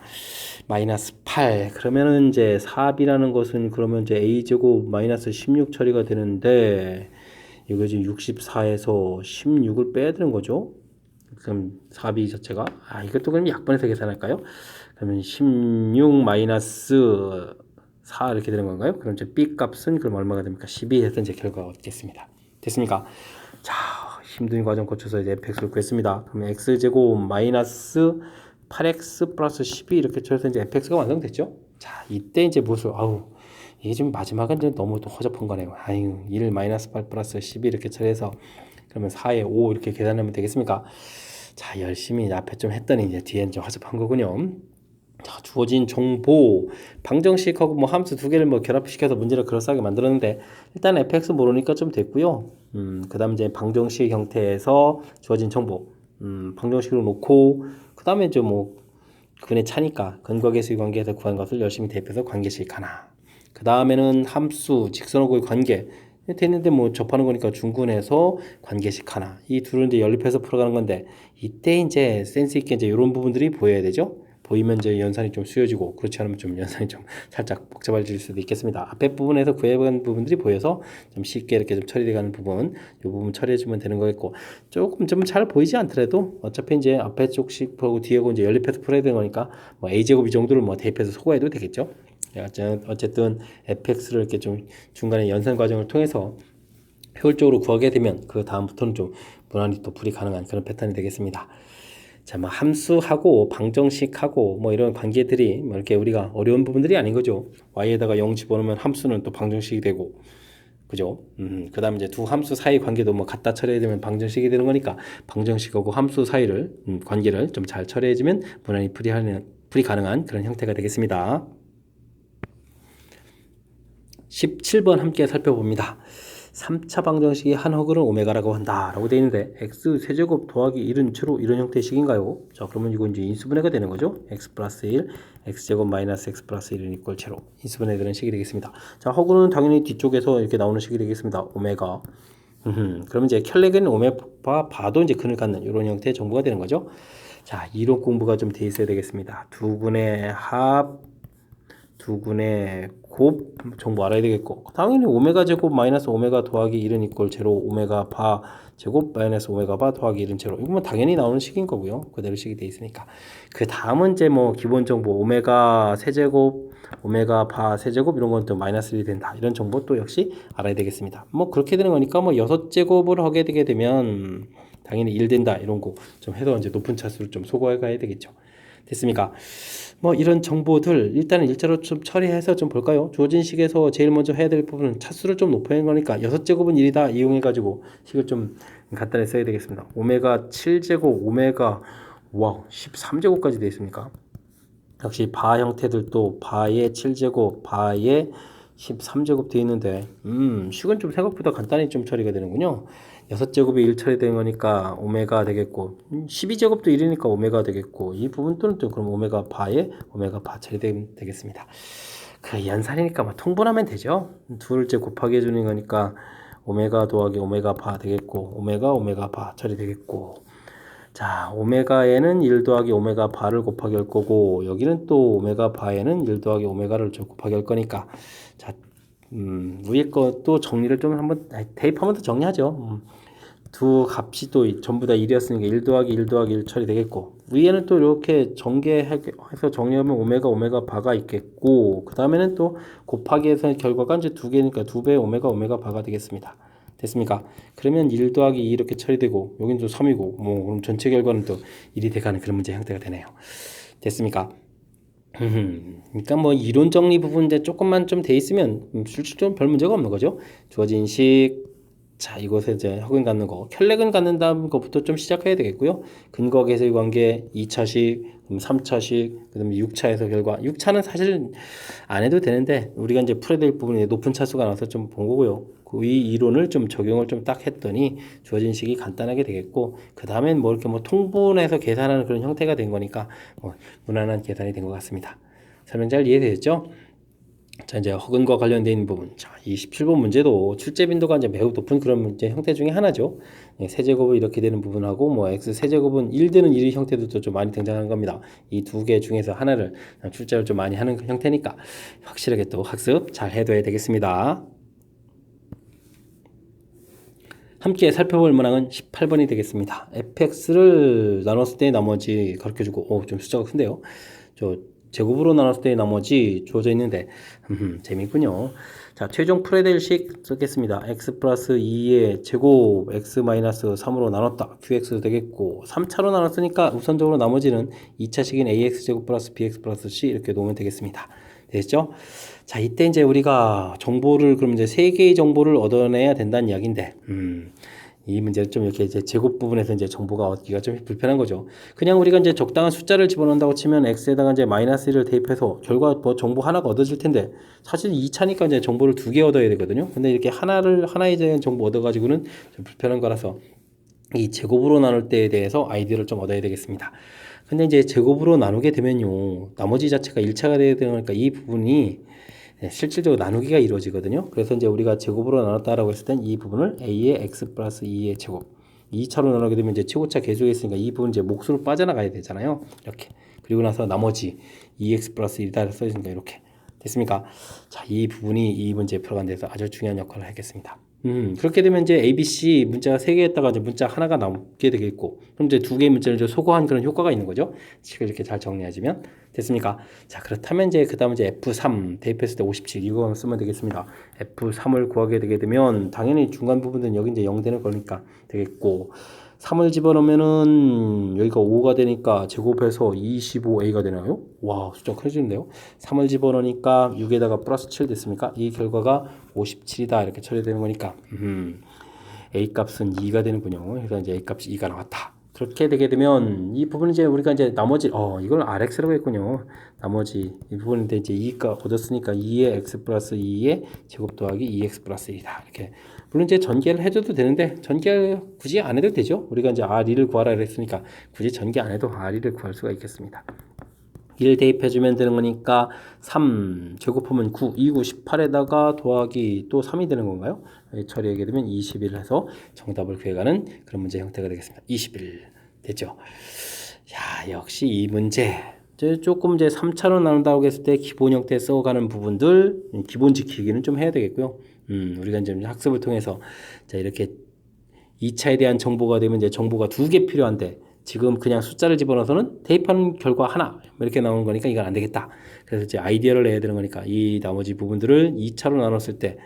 마이너스 8. 그러면은 이제 4b라는 것은 그러면 이제 a제곱 마이너스 16 처리가 되는데, 이거 지금 64에서 16을 빼야 되는 거죠. 그럼 4b 자체가, 이것도 그럼 약분해서 계산할까요? 그러면 16 마이너스 4 이렇게 되는 건가요? 그럼 이제 b 값은 그럼 얼마가 됩니까? 12 해서 이제 결과가 얻겠습니다. 됐습니까? 자, 힘든 과정 거쳐서 이제 fx를 구했습니다. 그러면 x제곱 마이너스 8x 플러스 12 이렇게 쳐서 이제 fx가 완성됐죠? 자, 이때 이제 무슨, 이게 좀 마지막은 이제 너무 또 허접한 거네요. 1 마이너스 8 플러스 12 이렇게 처리해서 그러면 4에 5 이렇게 계산하면 되겠습니까? 자, 열심히 앞에 좀 했더니 이제 뒤에는 좀 허접한 거군요. 자, 주어진 정보, 방정식하고 뭐 함수 두 개를 뭐 결합시켜서 문제를 그럴싸하게 만들었는데, 일단 fx 모르니까 좀 됐고요. 그 다음 이제 방정식 형태에서 주어진 정보, 방정식으로 놓고, 그 다음에 이제 뭐 근의 차니까 근과 계수의 관계에서 구한 것을 열심히 대입해서 관계식 하나. 그 다음에는 함수, 직선하고의 관계 됐는데 뭐 접하는 거니까 중근해서 관계식 하나. 이 둘은 이제 연립해서 풀어가는 건데, 이때 이제 센스 있게 이제 이런 부분들이 보여야 되죠. 보이면 이제 연산이 좀 쉬워지고, 그렇지 않으면 좀 연산이 좀 살짝 복잡해질 수도 있겠습니다. 앞에 부분에서 구해본 부분들이 보여서 좀 쉽게 이렇게 좀 처리돼가는 부분, 이 부분 처리해주면 되는 거겠고, 조금 좀 잘 보이지 않더라도 어차피 이제 앞에 쪽씩 보고 뒤에고 이제 연립해서 풀어야 되는 거니까 뭐 a제곱 이 정도를 뭐 대입해서 소거해도 되겠죠. 어쨌든 fx를 이렇게 좀 중간에 연산 과정을 통해서 효율적으로 구하게 되면 그 다음부터는 좀 무난히 또 풀이 가능한 그런 패턴이 되겠습니다. 자, 뭐 함수하고 방정식하고 뭐 이런 관계들이 뭐 이렇게 우리가 어려운 부분들이 아닌 거죠. y에다가 0 집어넣으면 함수는 또 방정식이 되고, 그죠? 그 다음에 이제 두 함수 사이 관계도 뭐 갖다 처리해야 되면 방정식이 되는 거니까 방정식하고 함수 사이를 관계를 좀 잘 처리해주면 무난히 풀이 가능한 그런 형태가 되겠습니다. 17번 함께 살펴봅니다. 3차 방정식이 한 허글은 오메가라고 한다 라고 되어 있는데, x 세제곱 더하기 1은 주로 이런 형태의 식인가요? 자, 그러면 이거 이제 인수분해가 되는 거죠. x 플러스 1, x제곱 마이너스 x 플러스 1은 이꼴 제로. 인수분해 되는 식이 되겠습니다. 자, 허글은 당연히 뒤쪽에서 이렇게 나오는 식이 되겠습니다. 오메가. 그러면 이제 켤레근 오메가 봐도 이제 근을 갖는 이런 형태의 정보가 되는 거죠. 자, 이론 공부가 좀 돼 있어야 되겠습니다. 두 근의 합, 두근의 곱 정보 알아야 되겠고 당연히 오메가 제곱 마이너스 오메가 더하기 1은 이꼴 제로 오메가 바 제곱 마이너스 오메가 바 더하기 1은 제로 이건 뭐 당연히 나오는 식인 거고요. 그대로 식이 돼 있으니까 그 다음은 이제 뭐 기본 정보 오메가 세제곱 오메가 바 세제곱 이런 건 또 마이너스 1이 된다 이런 정보 또 역시 알아야 되겠습니다. 뭐 그렇게 되는 거니까 뭐 6제곱을 하게 되게 되면 당연히 1 된다 이런 거 좀 해서 이제 높은 차수를 좀 소거해 가야 되겠죠. 됐습니까? 뭐 이런 정보들 일단은 일자로 좀 처리해서 좀 볼까요? 주어진 식에서 제일 먼저 해야 될 부분은 차수를 좀 높여야 하는 거니까 6제곱은 1이다 이용해 가지고 식을 좀 간단히 써야 되겠습니다. 오메가 7제곱 오메가 13제곱까지 되어 있습니까? 역시 바 형태들도 바의 7제곱 바의 13제곱 되어 있는데 식은 좀 생각보다 간단히 좀 처리가 되는군요. 6제곱이 1 처리되는 거니까 오메가 되겠고 12제곱도 1이니까 오메가 되겠고 이 부분들은 또 그럼 오메가 바에 오메가 바 처리되면 되겠습니다. 그 연산이니까 뭐 통분하면 되죠. 둘째 곱하기 해주는 거니까 오메가 더하기 오메가 바 되겠고 오메가 바 처리되겠고 자 오메가에는 1 더하기 오메가 바를 곱하기 할 거고 여기는 또 오메가 바에는 1 더하기 오메가를 곱하기 할 거니까 자 위에 것도 정리를 좀 한번 대입하면서 정리하죠. 두 값이 또 전부 다 1이었으니까 1 더하기 1 더하기 1 처리되겠고 위에는 또 이렇게 전개해서 정리하면 오메가 바가 있겠고 그 다음에는 또 곱하기 해서 결과가 이제 2개니까 2배 오메가 바가 되겠습니다. 됐습니까? 그러면 1 더하기 2 이렇게 처리되고 여긴 또 3이고 뭐 그럼 전체 결과는 또 1이 돼가는 그런 문제 형태가 되네요. 됐습니까? 그러니까 뭐 이론 정리 부분 이제 조금만 좀 돼 있으면 실질적으로 별 문제가 없는 거죠. 주어진 식, 자 이곳에 이제 허근 갖는 거, 혈렉은 갖는다는 것부터 좀 시작해야 되겠고요. 근거 계수의 관계 2차식, 그럼 3차식, 그다음에 6차에서 결과. 6차는 사실 안 해도 되는데 우리가 이제 풀어야 될 부분이 높은 차수가 나와서 좀 본 거고요. 이 이론을 좀 적용을 좀 딱 했더니 주어진 식이 간단하게 되겠고 그 다음엔 뭐 이렇게 뭐 통분해서 계산하는 그런 형태가 된 거니까 뭐 무난한 계산이 된 것 같습니다. 설명 잘 이해되셨죠? 자 이제 허근과 관련된 부분 자 27번 문제도 출제 빈도가 이제 매우 높은 그런 문제 형태 중에 하나죠. 세제곱은 이렇게 되는 부분하고 뭐 x 세제곱은 1 되는 1의 형태도 좀 많이 등장하는 겁니다. 이 두 개 중에서 하나를 출제를 좀 많이 하는 형태니까 확실하게 또 학습 잘 해둬야 되겠습니다. 함께 살펴볼 문항은 18번이 되겠습니다. fx를 나눴을 때 나머지 가르쳐주고 좀 숫자가 큰데요. 저 제곱으로 나눴을 때 나머지 주어져 있는데 재밌군요. 자 최종 풀어야 될 식 쓰겠습니다. x 플러스 2의 제곱 x 마이너스 3으로 나눴다. qx 되겠고 3차로 나눴으니까 우선적으로 나머지는 2차식인 ax 제곱 플러스 bx 플러스 c 이렇게 놓으면 되겠습니다. 됐죠? 자 이때 이제 우리가 정보를 그럼 이제 3개의 정보를 얻어내야 된다는 이야기인데 이 문제는 좀 이렇게 이제 제곱 부분에서 이제 정보가 얻기가 좀 불편한 거죠. 그냥 우리가 이제 적당한 숫자를 집어넣는다고 치면 x에다가 이제 마이너스 1을 대입해서 결과 뭐 정보 하나가 얻어질 텐데 사실 2차니까 이제 정보를 2개 얻어야 되거든요. 근데 이렇게 하나에 대한 정보 얻어가지고는 좀 불편한 거라서 이 제곱으로 나눌 때에 대해서 아이디어를 좀 얻어야 되겠습니다. 근데 이제 제곱으로 나누게 되면요. 나머지 자체가 1차가 되야 되니까 이 부분이 실질적으로 나누기가 이루어지거든요. 그래서 이제 우리가 제곱으로 나눴다라고 했을 땐 이 부분을 a의 x 플러스 2의 제곱 2차로 나누게 되면 이제 최고차 계수가 있으니까 이 부분 이제 몫으로 빠져나가야 되잖아요. 이렇게. 그리고 나서 나머지 2x 플러스 1이다 써있으니까 이렇게. 됐습니까? 자, 이 부분이 이 문제 풀어가는 데서 아주 중요한 역할을 하겠습니다. 그렇게 되면 이제 ABC 문자가 3개였다가 이제 문자 하나가 남게 되겠고, 그럼 이제 2개의 문자를 이제 소거한 그런 효과가 있는 거죠. 식을 이렇게 잘 정리하시면 됐습니까? 자, 그렇다면 이제 그 다음 이제 F3 대입했을 때 57 이거 쓰면 되겠습니다. F3을 구하게 되게 되면 당연히 중간 부분은 여기 이제 0 되는 거니까 되겠고, 3을 집어넣으면은 여기가 5가 되니까 제곱해서 25a가 되나요? 와 숫자 커지는데요. 3을 집어넣으니까 6에다가 플러스 7 됐습니까? 이 결과가 57이다 이렇게 처리되는 거니까 a 값은 2가 되는군요. 그래서 이제 a 값이 2가 나왔다. 그렇게 되게 되면 이 부분 이제 우리가 이제 나머지 이걸 rx라고 했군요. 나머지 이 부분인데 이제 2가 얻었으니까 2의 x 플러스 2의 제곱 더하기 2x 플러스 1이다 이렇게. 물론 이제 전개를 해줘도 되는데 전개 굳이 안 해도 되죠. 우리가 이제 r2를 구하라 그랬으니까 굳이 전개 안 해도 r2를 구할 수가 있겠습니다. 1 대입해주면 되는 거니까 3 제곱하면 9, 2, 9, 18에다가 더하기 또 3이 되는 건가요? 처리하게 되면 21 해서 정답을 구해가는 그런 문제 형태가 되겠습니다. 21 됐죠? 야 역시 이 문제 이제 조금 이제 3차로 나눈다고 했을 때 기본 형태 써가는 부분들 기본 지키기는 좀 해야 되겠고요. 우리가 이제 학습을 통해서 자 이렇게 2차에 대한 정보가 되면 이제 정보가 2개 필요한데 지금 그냥 숫자를 집어넣어서는 대입하는 결과 하나 이렇게 나오는 거니까 이건 안 되겠다. 그래서 이제 아이디어를 내야 되는 거니까 이 나머지 부분들을 2차로 나눴을 때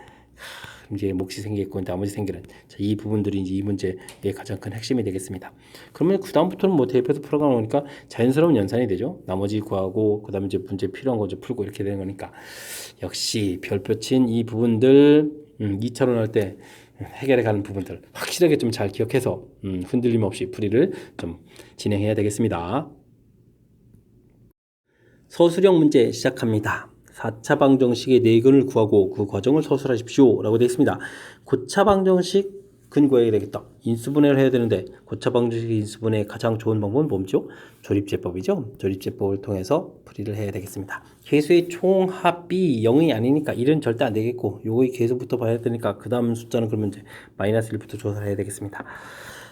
이제 몫이 생기겠고 나머지 생기는 자, 이 부분들이 이제 이 문제의 가장 큰 핵심이 되겠습니다. 그러면 그 다음부터는 뭐 대입해서 풀어가는 거니까 자연스러운 연산이 되죠. 나머지 구하고 그 다음에 이제 문제 필요한 거 풀고 이렇게 되는 거니까 역시 별표 친 이 부분들 2차로 나올 때 해결해 가는 부분들 확실하게 좀 잘 기억해서 흔들림 없이 풀이를 좀 진행해야 되겠습니다. 서술형 문제 시작합니다. 4차 방정식의 내근을 구하고 그 과정을 서술하십시오 라고 되어 있습니다. 고차 방정식은 구해야 되겠다. 인수분해를 해야 되는데 고차 방정식 인수분해의 가장 좋은 방법은 뭐죠? 조립제법이죠. 조립제법을 통해서 풀이를 해야 되겠습니다. 계수의 총합이 0이 아니니까 1은 절대 안 되겠고 요거의 계수부터 봐야 되니까 그 다음 숫자는 그러면 이제 마이너스 1부터 조사를 해야 되겠습니다.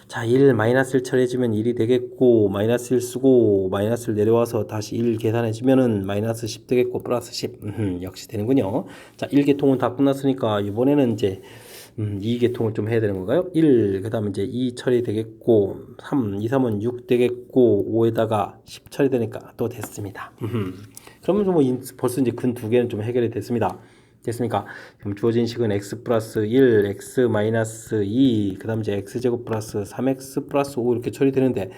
자, 1 마이너스를 처리해주면 1이 되겠고 마이너스 1 쓰고 마이너스를 내려와서 다시 1 계산해주면은 마이너스 10 되겠고 플러스 10 역시 되는군요. 자, 1계통은 다 끝났으니까 이번에는 이제 2계통을 좀 해야 되는 건가요? 1, 그 다음에 이제 2 처리되겠고 3, 2, 3은 6 되겠고 5에다가 10 처리되니까 또 됐습니다. 그러면 뭐 벌써 이제 근 2개는 좀 해결이 됐습니다. 됐습니까? 그럼 주어진 식은 x 플러스 1, x 마이너스 2, 그 다음 이제 x제곱 플러스 3x 플러스 5 이렇게 처리되는데,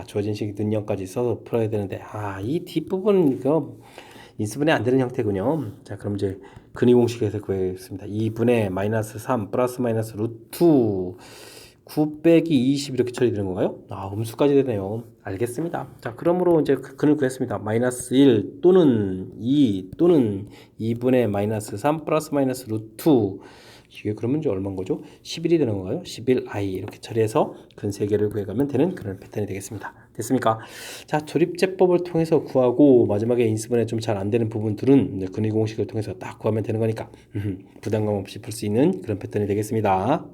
주어진 식이 능력까지 써서 풀어야 되는데, 이 뒷부분, 이거 인수분해 안 되는 형태군요. 자, 그럼 이제 근위 공식에서 구하겠습니다. 2분의 마이너스 3 플러스 마이너스 루트 9 빼기 20 이렇게 처리되는 건가요? 음수까지 되네요. 알겠습니다. 자, 그러므로 이제 근을 구했습니다. 마이너스 1 또는 2 또는 2분의 마이너스 3 플러스 마이너스 루트 이게 그러면 이제 얼마인 거죠? 11이 되는 건가요? 11i 이렇게 처리해서 근 3개를 구해가면 되는 그런 패턴이 되겠습니다. 됐습니까? 자, 조립제법을 통해서 구하고 마지막에 인수분해 좀 잘 안 되는 부분들은 이제 근위 공식을 통해서 딱 구하면 되는 거니까 부담감 없이 풀 수 있는 그런 패턴이 되겠습니다.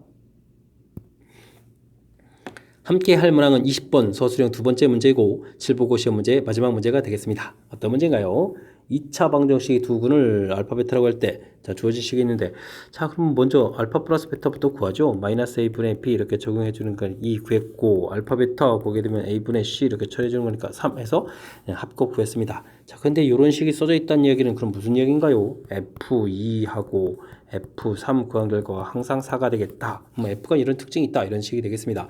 함께 할 문항은 20번 서술형 두 번째 문제이고 7보고 시험 문제의 마지막 문제가 되겠습니다. 어떤 문제인가요? 2차 방정식의 두 근을 알파 베타라고 할 때 주어진 식이 있는데 자 그럼 먼저 알파 플러스 베타부터 구하죠. 마이너스 a분의 b 이렇게 적용해 주는 건 2 구했고 알파 베타 보게 되면 a분의 c 이렇게 처리해 주는 거니까 3 해서 합곡 구했습니다. 자 근데 이런 식이 써져 있다는 얘기는 그럼 무슨 얘기인가요? f2하고 f3 구한 결과가 항상 4가 되겠다. f가 이런 특징이 있다 이런 식이 되겠습니다.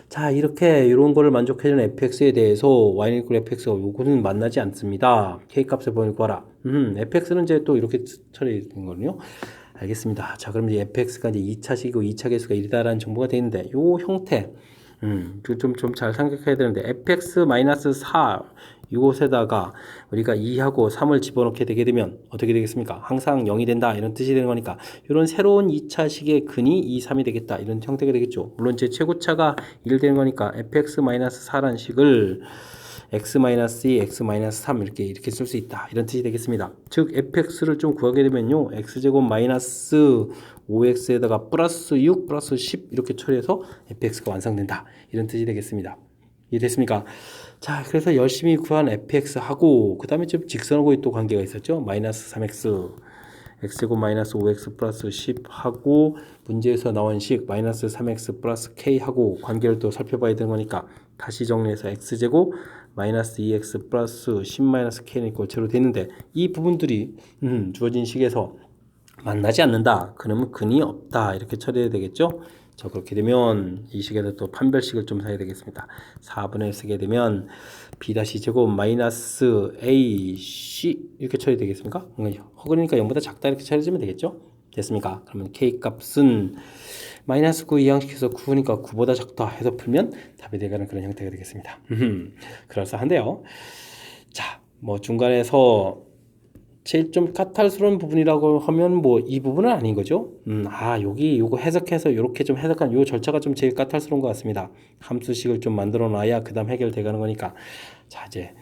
자 이렇게 이런 거를 만족해주는 fx에 대해서 y는 equal fx가 요거는 만나지 않습니다. k값을 보일 거라. fx는 이제 또 이렇게 처리된 거거든요. 알겠습니다. 자 그럼 이제 fx가 이제 2차식이고 2차 계수가 1이다라는 정보가 되는데 요 형태 좀 잘 생각해야 되는데 fx-4 이곳에다가 우리가 2하고 3을 집어넣게 되게 되면 어떻게 되겠습니까? 항상 0이 된다 이런 뜻이 되는 거니까 이런 새로운 2차식의 근이 2, 3이 되겠다 이런 형태가 되겠죠. 물론 제 최고차가 1 되는 거니까 fx-4라는 식을 x-2, x-3 이렇게 쓸 수 있다 이런 뜻이 되겠습니다. 즉 fx를 좀 구하게 되면요 x제곱 마이너스 5x에다가 플러스 6 플러스 10 이렇게 처리해서 fx가 완성된다 이런 뜻이 되겠습니다. 이해됐습니까? 자 그래서 열심히 구한 fx하고 그 다음에 좀 직선하고 또 관계가 있었죠. 마이너스 3x x제곱 마이너스 5x 플러스 10 하고 문제에서 나온 식 마이너스 3x 플러스 k 하고 관계를 또 살펴봐야 되는 거니까 다시 정리해서 x제곱 마이너스 2x 플러스 10 마이너스 k는 골체로 되는데 이 부분들이 주어진 식에서 만나지 않는다. 그러면 근이 없다. 이렇게 처리해야 되겠죠. 자 그렇게 되면 이 식에서 또 판별식을 좀 사야 되겠습니다. 4분의 쓰게 되면 b-제곱 마이너스 ac 이렇게 처리되겠습니까? 그러니까 0보다 작다 이렇게 처리해주면 되겠죠. 됐습니까? 그러면 k 값은 마이너스 9 이항시켜서 9니까 9보다 작다 해서 풀면 답이 되가는 그런 형태가 되겠습니다. 그럴싸한데요. 자, 뭐 중간에서 제일 좀 까탈스러운 부분이라고 하면 뭐 이 부분은 아닌 거죠. 여기 요거 해석해서 이렇게 좀 해석한 요 절차가 좀 제일 까탈스러운 것 같습니다. 함수식을 좀 만들어 놔야 그 다음 해결돼가는 거니까. 자 이제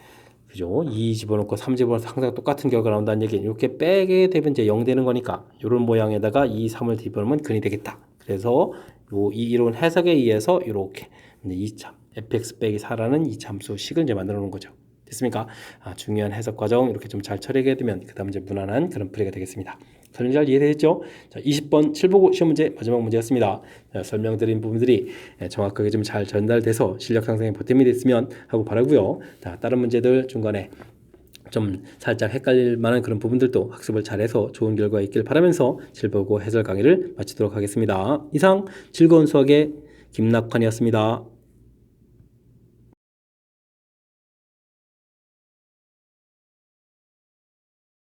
그죠? 2 집어넣고 3 집어넣어서 항상 똑같은 결과가 나온다는 얘기. 이렇게 빼게 되면 이제 0 되는 거니까 요런 모양에다가 2, 3을 집어넣으면 근이 되겠다. 그래서 이 이론 해석에 의해서 이렇게 2차 fx 빼기 4라는 2차 함수식을 이제 만들어 놓은 거죠. 됐습니까? 중요한 해석 과정 이렇게 좀 잘 처리하게 되면 그 다음 이제 무난한 그런 풀이가 되겠습니다. 설명 잘 이해되셨죠? 자, 20번 7보고 시험 문제 마지막 문제였습니다. 자, 설명드린 부분들이 정확하게 좀 잘 전달돼서 실력 상승에 보탬이 됐으면 하고 바라고요. 자, 다른 문제들 중간에 좀 살짝 헷갈릴 만한 그런 부분들도 학습을 잘해서 좋은 결과 있길 바라면서 7보고 해설 강의를 마치도록 하겠습니다. 이상 즐거운 수학의 김낙환이었습니다.